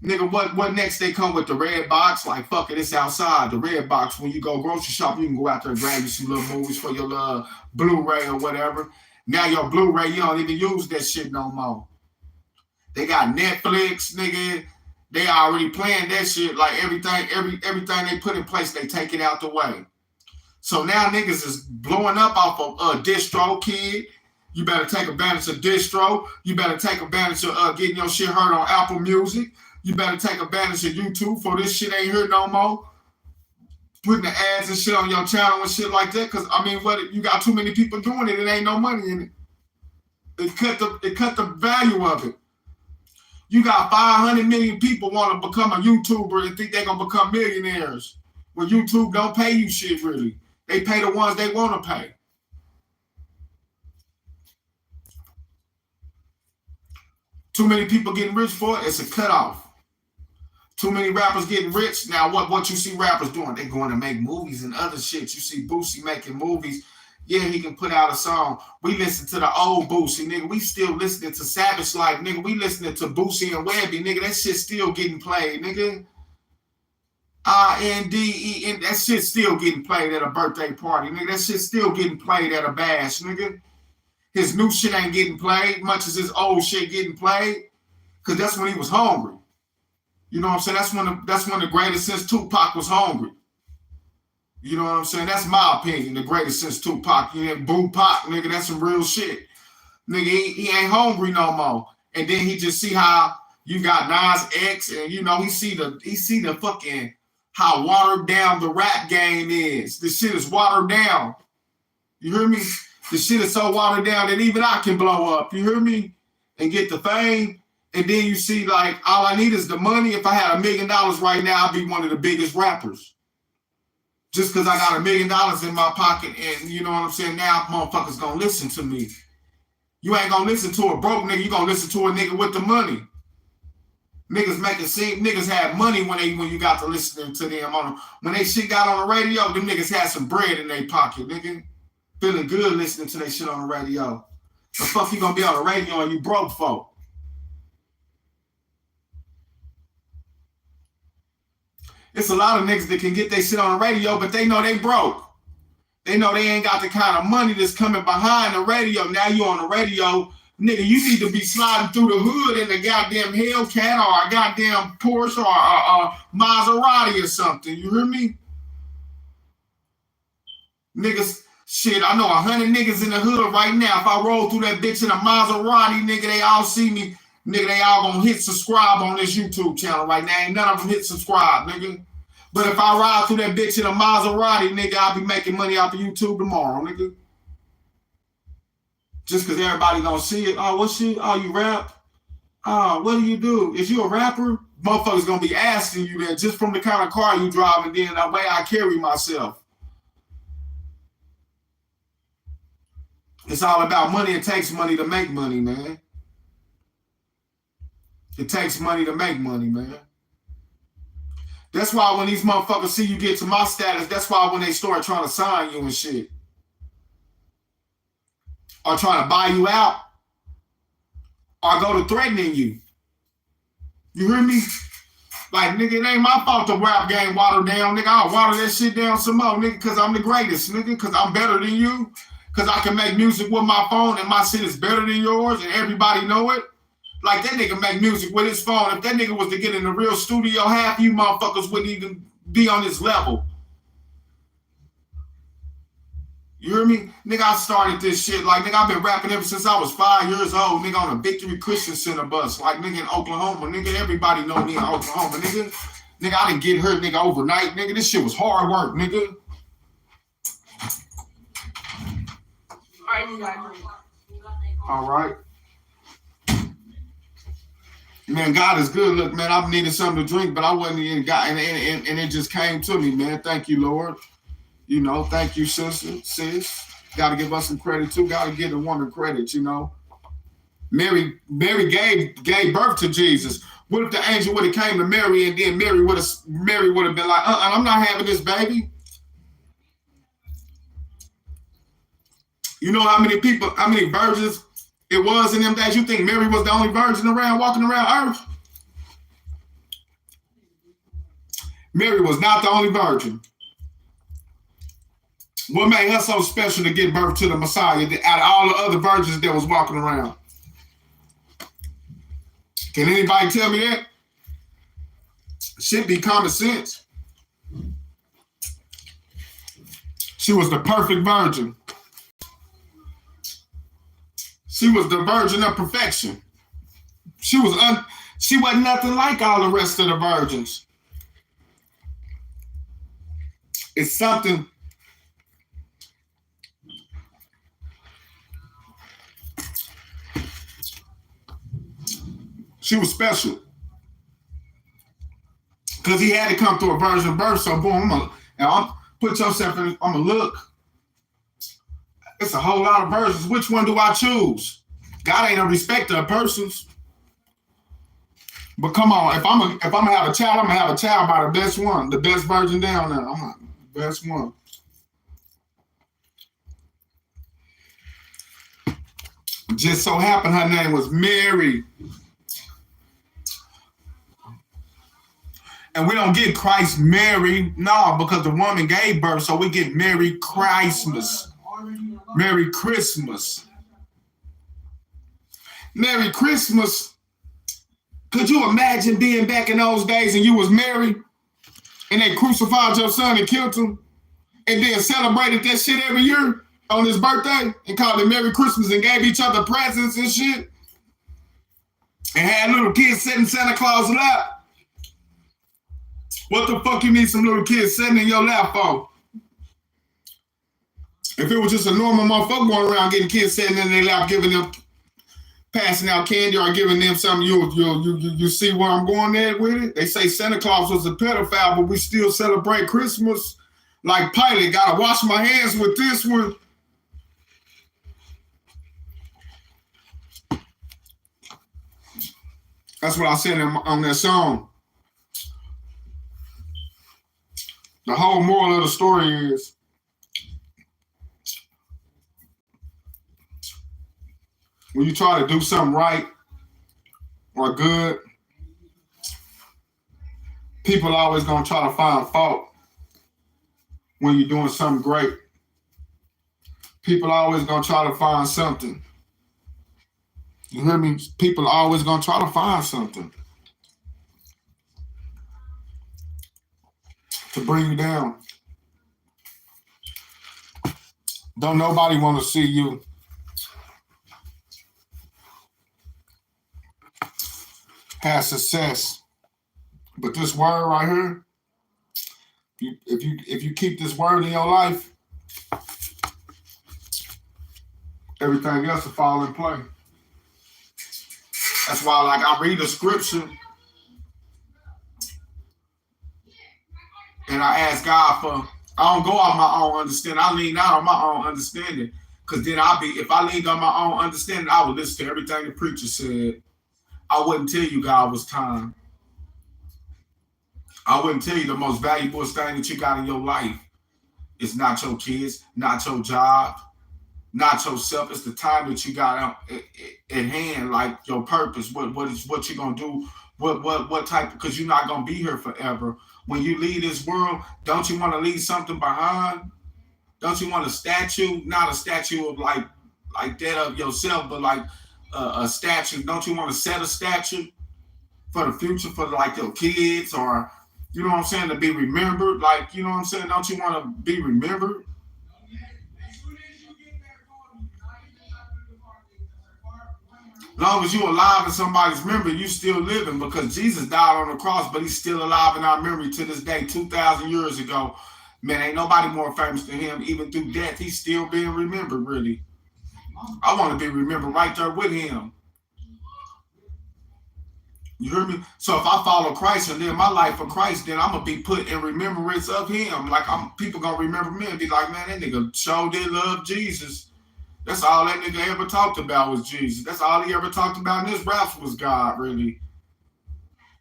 Nigga, what next? They come with the red box, like fuck it, it's outside. The red box, when you go grocery shop, you can go out there and grab you some little movies for your little Blu-ray or whatever. Now your Blu-ray, you don't even use that shit no more. They got Netflix, nigga. They already playing that shit. Like everything they put in place, they take it out the way. So now niggas is blowing up off of distro, kid. You better take advantage of distro. You better take advantage of getting your shit heard on Apple Music. You better take advantage of YouTube for this shit ain't here no more. Putting the ads and shit on your channel and shit like that, because I mean, what you got too many people doing it, it ain't no money in it. It cut the value of it. You got 500 million people want to become a YouTuber and think they're gonna become millionaires. Well, YouTube don't pay you shit really. They pay the ones they want to pay. Too many people getting rich for it, it's a cutoff. Too many rappers getting rich. Now, what you see rappers doing? They going to make movies and other shit. You see Boosie making movies. Yeah, he can put out a song. We listen to the old Boosie, nigga. We still listening to Savage Life, nigga. We listening to Boosie and Webby, nigga. That shit still getting played, nigga. R-N-D-E-N. That shit still getting played at a birthday party, nigga. That shit still getting played at a bash, nigga. His new shit ain't getting played much as his old shit getting played, because that's when he was hungry. You know what I'm saying? That's when the greatest since Tupac was hungry. You know what I'm saying? That's my opinion. The greatest since Tupac. You know, Boo Pac, nigga, that's some real shit. Nigga, he ain't hungry no more. And then he just see how you got Nas X, and you know, he see the fucking how watered down the rap game is. This shit is watered down. You hear me? The shit is so watered down that even I can blow up. You hear me? And get the fame. And then you see, like, all I need is the money. If I had $1 million right now, I'd be one of the biggest rappers. Just because I got $1 million in my pocket, and you know what I'm saying? Now motherfuckers gonna listen to me. You ain't gonna listen to a broke nigga. You gonna listen to a nigga with the money. Niggas make it seem niggas had money when you got to listening to them when they shit got on the radio. Them niggas had some bread in their pocket, nigga. Feeling good listening to that shit on the radio. The fuck you gonna be on the radio and you broke folk? It's a lot of niggas that can get their shit on the radio, but they know they broke. They know they ain't got the kind of money that's coming behind the radio. Now you on the radio, nigga, you need to be sliding through the hood in a goddamn Hellcat or a goddamn Porsche or a Maserati or something. You hear me? Niggas, shit, I know 100 niggas in the hood right now. If I roll through that bitch in a Maserati, nigga, they all see me. Nigga, they all gonna hit subscribe on this YouTube channel right now. Ain't none of them hit subscribe, nigga. But if I ride through that bitch in a Maserati, nigga, I'll be making money off of YouTube tomorrow, nigga. Just because everybody gonna see it. Oh, what's you? Oh, you rap? Oh, what do you do? Is you a rapper? Motherfuckers gonna be asking you that just from the kind of car you drive and then the way I carry myself. It's all about money. It takes money to make money, man. It takes money to make money, man. That's why when these motherfuckers see you get to my status, that's why when they start trying to sign you and shit, or trying to buy you out, or go to threatening you. You hear me? Like, nigga, it ain't my fault the rap game watered down, nigga. I'll water that shit down some more, nigga, because I'm the greatest, nigga, because I'm better than you, because I can make music with my phone and my shit is better than yours and everybody know it. Like, that nigga make music with his phone. If that nigga was to get in the real studio, half you motherfuckers wouldn't even be on this level. You hear me? Nigga, I started this shit. Like, nigga, I've been rapping ever since I was 5 years old, nigga, on a Victory Christian Center bus. Like, nigga, in Oklahoma. Nigga, everybody know me in Oklahoma, nigga. Nigga, I didn't get hurt, nigga, overnight. Nigga, this shit was hard work, nigga. All right. Man, God is good. Look, man, I needed something to drink, but I wasn't even got, and it just came to me, man. Thank you, Lord. You know, thank you, sister, sis. Got to give us some credit too. Got to give the woman credit. You know, Mary gave birth to Jesus. What if the angel would have came to Mary and then Mary would have been like, I'm not having this baby. You know how many virgins it was in them days? You think Mary was the only virgin walking around earth? Mary was not the only virgin. What made her so special to give birth to the Messiah out of all the other virgins that was walking around? Can anybody tell me that? Should be common sense. She was the perfect virgin. She was the virgin of perfection. She wasn't nothing like all the rest of the virgins. It's something. She was special. Because he had to come through a virgin birth. So boom, put yourself in, I'm going to look. It's a whole lot of virgins. Which one do I choose? God ain't a respecter of persons. But come on, if I'm gonna have a child, I'm gonna have a child by the best one, the best virgin down there. I'm like, the best one. Just so happened her name was Mary. And we don't get Christ Mary, no, because the woman gave birth, so we get Merry Christmas. Merry Christmas. Merry Christmas. Could you imagine being back in those days and you was married and they crucified your son and killed him and then celebrated that shit every year on his birthday and called it Merry Christmas and gave each other presents and shit and had little kids sitting Santa Claus' lap? What the fuck you need some little kids sitting in your lap for? If it was just a normal motherfucker going around getting kids sitting in their lap, giving them, passing out candy or giving them something, you see where I'm going there with it? They say Santa Claus was a pedophile, but we still celebrate Christmas. Like Pilate, gotta wash my hands with this one. That's what I said on that song. The whole moral of the story is, when you try to do something right or good, People always gonna try to find fault when you're doing something great. People always gonna try to find something. You hear me? People always gonna try to find something to bring you down. Don't nobody want to see you have success. But this word right here, if you keep this word in your life, everything else will fall in place. That's why, like, I read the scripture and I ask God for, I don't go on my own understanding. I lean out on my own understanding. Because then if I leaned on my own understanding, I would listen to everything the preacher said. I wouldn't tell you God was time. I wouldn't tell you the most valuable thing that you got in your life is not your kids, not your job, not yourself. It's the time that you got at hand, like your purpose. What you gonna do? What type? Because you're not gonna be here forever. When you leave this world, don't you want to leave something behind? Don't you want a statue? Not a statue of like that of yourself, but like a statue. Don't you want to set a statue for the future for like your kids, or you know what I'm saying, to be remembered? Like, you know what I'm saying? Don't you want to be remembered? As long as you're alive in somebody's memory, you still living, because Jesus died on the cross, but he's still alive in our memory to this day, 2,000 years ago. Man, ain't nobody more famous than him. Even through death, he's still being remembered, really. I want to be remembered right there with him. You hear me? So if I follow Christ and live my life for Christ, then I'm going to be put in remembrance of him. Like, people going to remember me and be like, man, that nigga sure did love Jesus. That's all that nigga ever talked about was Jesus. That's all he ever talked about in his raps was God, really.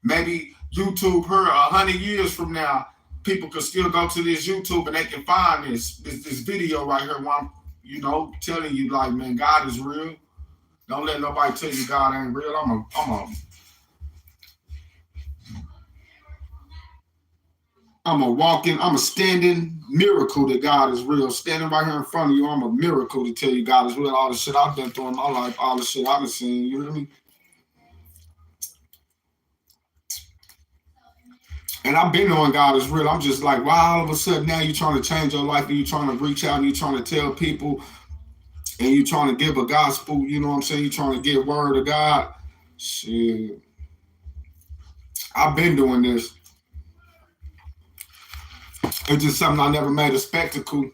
Maybe YouTube her 100 years from now, people could still go to this YouTube and they can find this video right here where I'm, you know, telling you, like, man, God is real. Don't let nobody tell you God ain't real. I'm a standing miracle that God is real. Standing right here in front of you, I'm a miracle to tell you God is real. All the shit I've been through in my life, all the shit I've seen, you hear me? And I've been knowing God is real. I'm just like, wow, all of a sudden now you're trying to change your life and you're trying to reach out and you're trying to tell people and you're trying to give a gospel, you know what I'm saying? You're trying to get word of God. Shit. I've been doing this. It's just something I never made a spectacle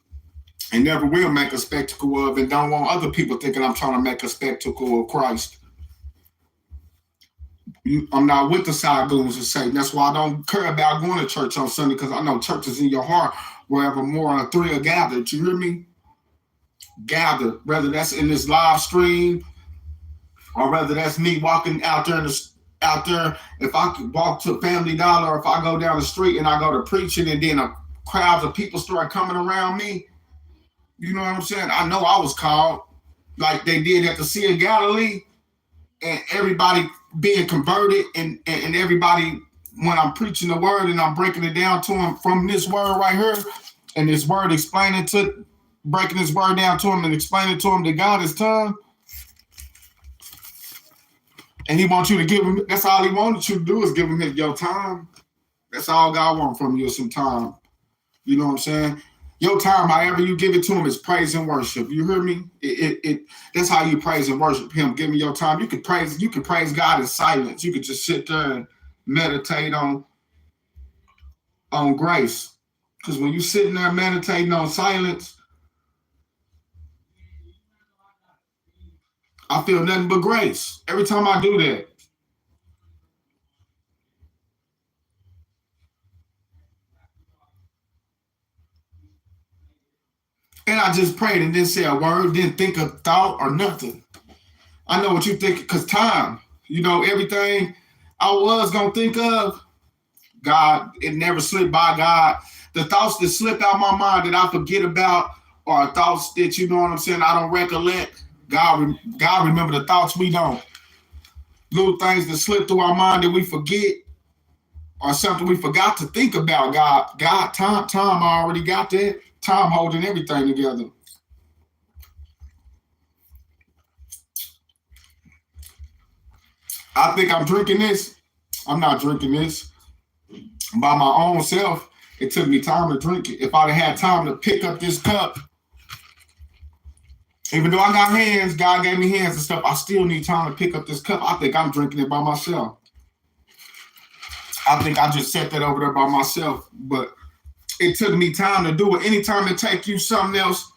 and never will make a spectacle of, and don't want other people thinking I'm trying to make a spectacle of Christ. I'm not with the side goons of Satan. That's why I don't care about going to church on Sunday, because I know church is in your heart wherever more than three are gathered. You hear me? Gathered, whether that's in this live stream or whether that's me walking out there if I could walk to Family Dollar, or if I go down the street and I go to preaching and then crowds of people start coming around me, you know what I'm saying? I know I was called like they did at the Sea of Galilee, and everybody being converted and everybody, when I'm preaching the word and I'm breaking it down to them from this word right here, and this word breaking this word down to him and explaining to him that God is time. And he wants you to give him, that's all he wanted you to do is give him your time. That's all God wants from you is some time. You know what I'm saying? Your time, however you give it to him, is praise and worship. You hear me? That's how you praise and worship him. Give me your time. You can praise God in silence. You can just sit there and meditate on grace. Because when you're sitting there meditating on silence, I feel nothing but grace every time I do that. And I just prayed and didn't say a word, didn't think a thought or nothing. I know what you think, because time, you know, everything I was going to think of, God, it never slipped by God. The thoughts that slip out my mind that I forget about, or thoughts that, you know what I'm saying, I don't recollect, God remember the thoughts we don't. Little things that slip through our mind that we forget, or something we forgot to think about. God, time already got that. Time holding everything together. I think I'm drinking this. I'm not drinking this by my own self. It took me time to drink it. If I'd have had time to pick up this cup, even though I got hands, God gave me hands and stuff, I still need time to pick up this cup. I think I'm drinking it by myself. I think I just set that over there by myself. But it took me time to do it. Anytime it take you something else,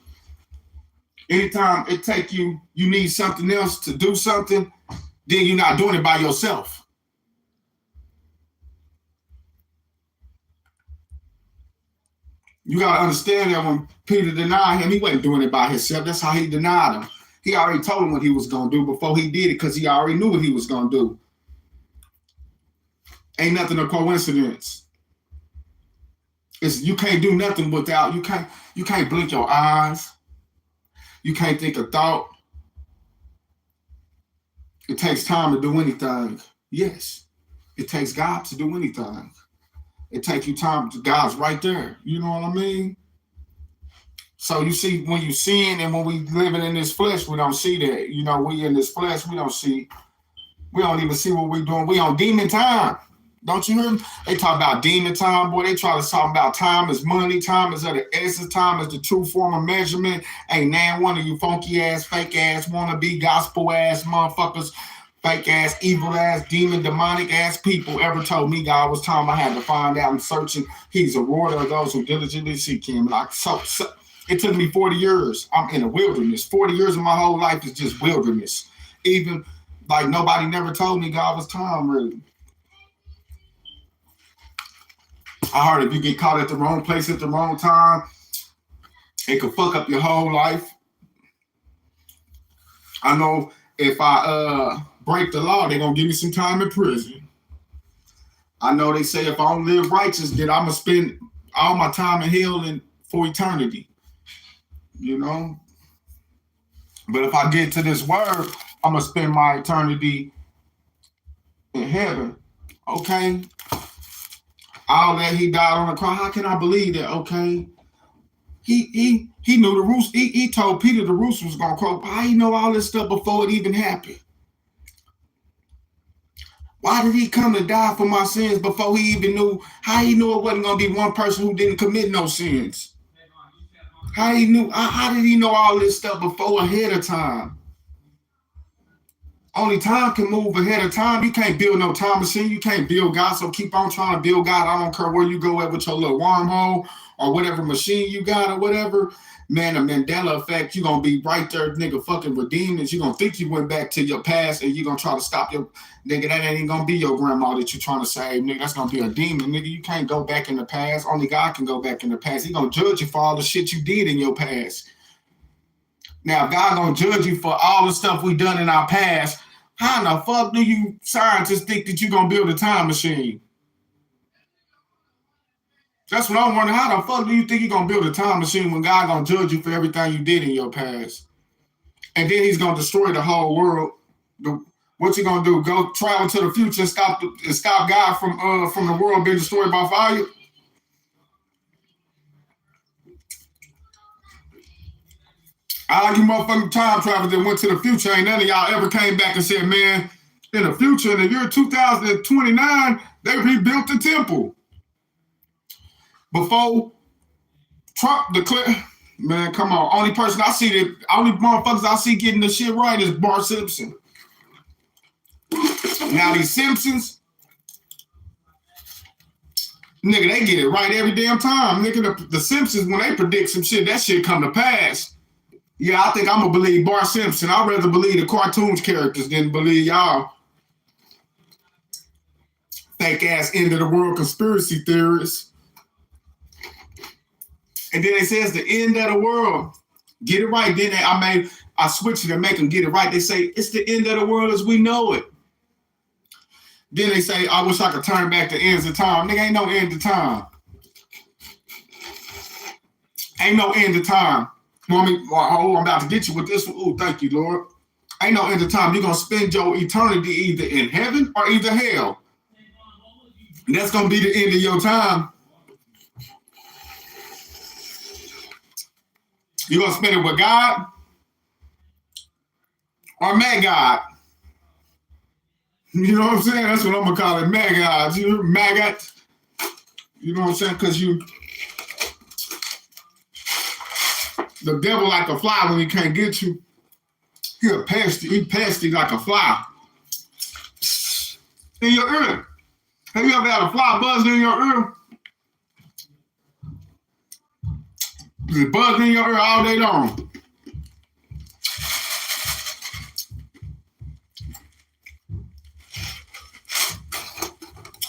anytime it take you need something else to do something, then you're not doing it by yourself. You got to understand that when Peter denied him, he wasn't doing it by himself. That's how he denied him. He already told him what he was going to do before he did it because he already knew what he was going to do. Ain't nothing a coincidence. You can't do nothing without, you can't blink your eyes. You can't think a thought. It takes time to do anything. Yes, it takes God to do anything. It takes you time. God's right there. You know what I mean? So you see, when you sin and when we living in this flesh, we don't see that. You know, we in this flesh, we don't even see what we're doing. We on demon time. Don't you hear them? They talk about demon time, boy. They try to talk about time is money. Time is of the essence. Time is the true form of measurement. Ain't nan one of you funky ass, fake ass, wannabe gospel ass motherfuckers, fake ass, evil ass, demon, demonic ass people ever told me God was time I had to find out and searching. He's a rewarder of those who diligently seek him. Like so it took me 40 years. I'm in a wilderness. 40 years of my whole life is just wilderness. Even like nobody never told me God was time really. I heard if you get caught at the wrong place at the wrong time, it could fuck up your whole life. I know if I break the law, they're going to give me some time in prison. I know they say if I don't live righteous, then I'm going to spend all my time in hell for eternity. You know? But if I get to this word, I'm going to spend my eternity in heaven. Okay? All that he died on the cross. How can I believe that? Okay. He knew the rooster. He told Peter the rooster was gonna crow. How he know all this stuff before it even happened? Why did he come to die for my sins before he even knew? How he knew it wasn't gonna be one person who didn't commit no sins? How he knew? How did he know all this stuff before ahead of time? Only time can move ahead of time. You can't build no time machine. You can't build God. So keep on trying to build God. I don't care where you go at with your little wormhole or whatever machine you got or whatever. Man, the Mandela effect, you're going to be right there, nigga, fucking redeemed. You're going to think you went back to your past and you're going to try to stop your, nigga, that ain't going to be your grandma that you're trying to save, nigga. That's going to be a demon, nigga. You can't go back in the past. Only God can go back in the past. He's going to judge you for all the shit you did in your past. Now, if God going to judge you for all the stuff we done in our past, how in the fuck do you scientists think that you're going to build a time machine? That's what I'm wondering. How the fuck do you think you're going to build a time machine when God going to judge you for everything you did in your past? And then he's going to destroy the whole world. What's he going to do? Go travel to the future and stop God from the world being destroyed by fire? I like you motherfucking time travelers that went to the future. Ain't none of y'all ever came back and said, man, in the future, in the year 2029, they rebuilt the temple. Before Trump declared, man, come on. Only motherfuckers I see getting the shit right is Bart Simpson. Now these Simpsons, nigga, they get it right every damn time. Nigga, the Simpsons, when they predict some shit, that shit come to pass. Yeah, I think I'm going to believe Bart Simpson. I'd rather believe the cartoons characters than believe y'all fake-ass end-of-the-world conspiracy theorists. And then they say it's the end of the world. Get it right. Then I switch it and make them get it right. They say it's the end of the world as we know it. Then they say, I wish I could turn back the ends of time. Nigga, ain't no end of time. Ain't no end of time. I'm about to get you with this one. Oh, thank you, Lord. Ain't no end of time. You're going to spend your eternity either in heaven or either hell. And that's gonna be the end of your time. You gonna spend it with God or mad God? You know what I'm saying? That's what I'm gonna call it, mad God. You maggot. You know what I'm saying? Because the devil like a fly when he can't get you. He pesty like a fly. In your ear. Have you ever had a fly buzzing in your ear? It's buzzing in your ear all day long.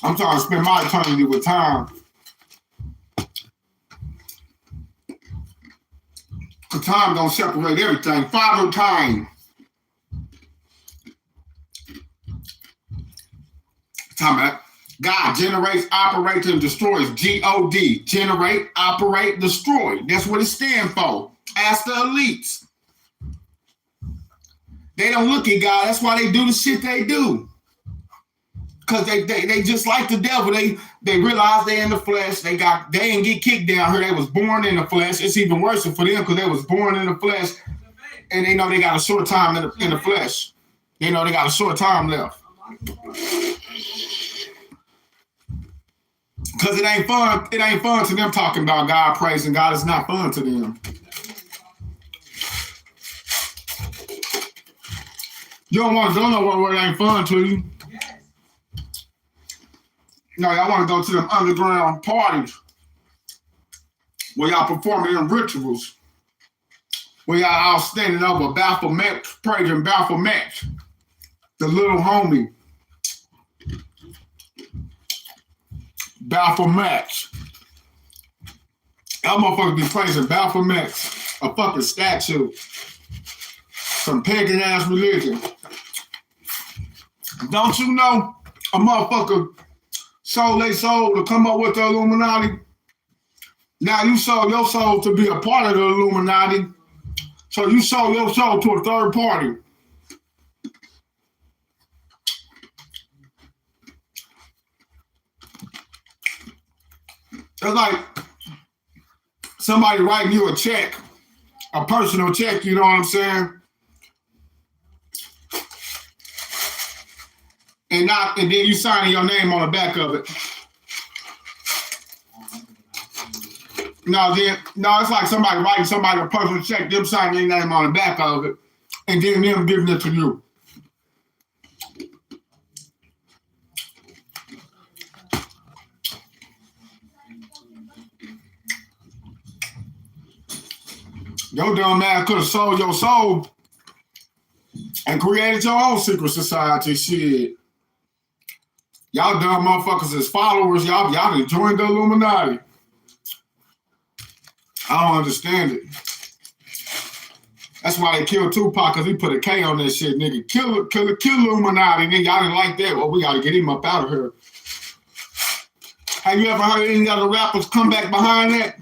I'm trying to spend my eternity with time. Because time don't separate everything. Father time. Time about God generates, operates, and destroys. G-O-D. Generate, operate, destroy. That's what it stands for. Ask the elites. They don't look at God. That's why they do the shit they do. Because they just like the devil. They realize they in the flesh. They ain't get kicked down here. They was born in the flesh. It's even worse for them because they was born in the flesh. And they know they got a short time in the flesh. They know they got a short time left. Because it ain't fun. It ain't fun to them talking about God, praising God. It's not fun to them. You don't know what it ain't fun to you. No, y'all want to go to them underground parties where y'all performing them rituals. Where y'all all standing over Baphomet, praising Baphomet, the little homie. Baphomet. Y'all motherfuckers be praising Baphomet, a fucking statue. Some pagan ass religion. Don't you know a motherfucker sold their soul to come up with the Illuminati? Now you sold your soul to be a part of the Illuminati. So you sold your soul to a third party. It's like somebody writing you a check, a personal check, you know what I'm saying? And then you signing your name on the back of it. No, it's like somebody writing somebody a personal check, them signing their name on the back of it, and then them giving it to you. Your dumb ass could have sold your soul and created your own secret society. Shit. Y'all dumb motherfuckers as followers, y'all done joined the Illuminati. I don't understand it. That's why they killed Tupac, because he put a K on that shit, nigga. Kill Illuminati, nigga. Y'all didn't like that. Well, we gotta get him up out of here. Have you ever heard any other rappers come back behind that?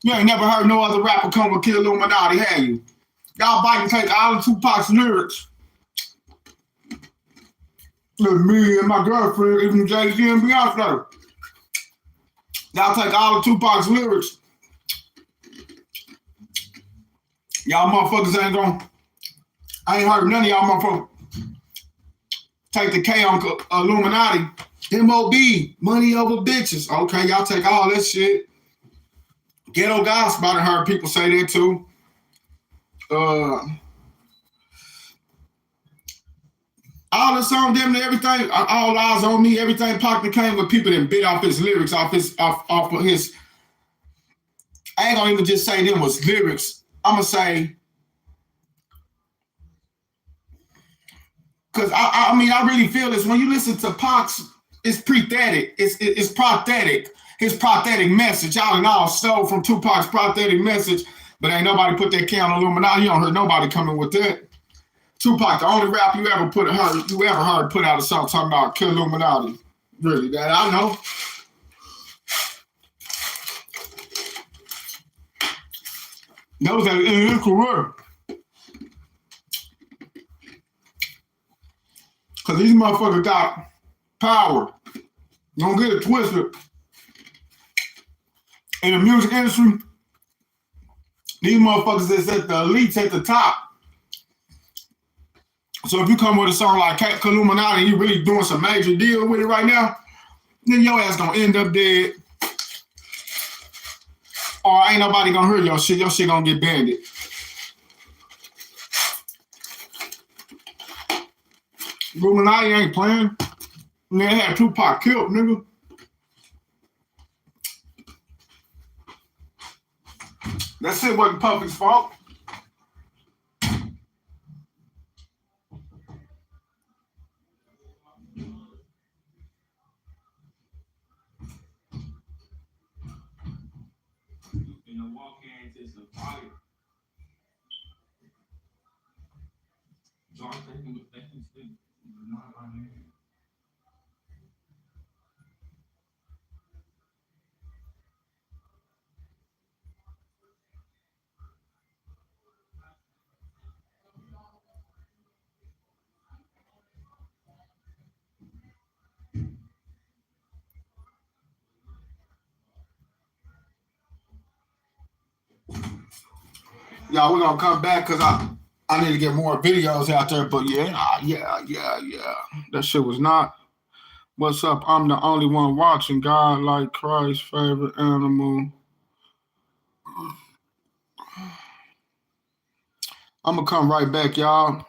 You ain't never heard no other rapper come with Kill Illuminati, have you? Y'all bite and take all of Tupac's lyrics. Look, me and my girlfriend, even Jay-Z and Beyonce. Y'all take all of Tupac's lyrics. Y'all motherfuckers I ain't heard none of y'all motherfuckers take the K on Illuminati. M.O.B., money over bitches. Okay, y'all take all that shit. Ghetto gospel, I heard people say that too. All the songs, them and everything, all eyes on me, everything Pac came with people that bit off his lyrics, off of his. I ain't gonna even just say them was lyrics. I'm gonna say, because I really feel this when you listen to Pac's, it's pathetic. It's pathetic. His pathetic message. Y'all and all stole from Tupac's pathetic message, but ain't nobody put that K on Illuminati. You don't hear nobody coming with that. Tupac, the only rap you ever heard put out a song talking about Kill Illuminati. Really, that I know. That was in his career. Because these motherfuckers got power. Don't get it twisted. In the music industry, these motherfuckers is at the elites at the top. So if you come with a song like Illuminati and you really doing some major deal with it right now, then your ass gonna end up dead. Or ain't nobody gonna hear your shit. Your shit gonna get banned. Illuminati ain't playing. And they had Tupac killed, nigga. That shit wasn't Puffy's fault. You know, walk into some fire. John thinking not my name. Y'all, we're gonna come back because I need to get more videos out there. But yeah. That shit was not. What's up? I'm the only one watching. God like Christ, favorite animal. I'm gonna come right back, y'all.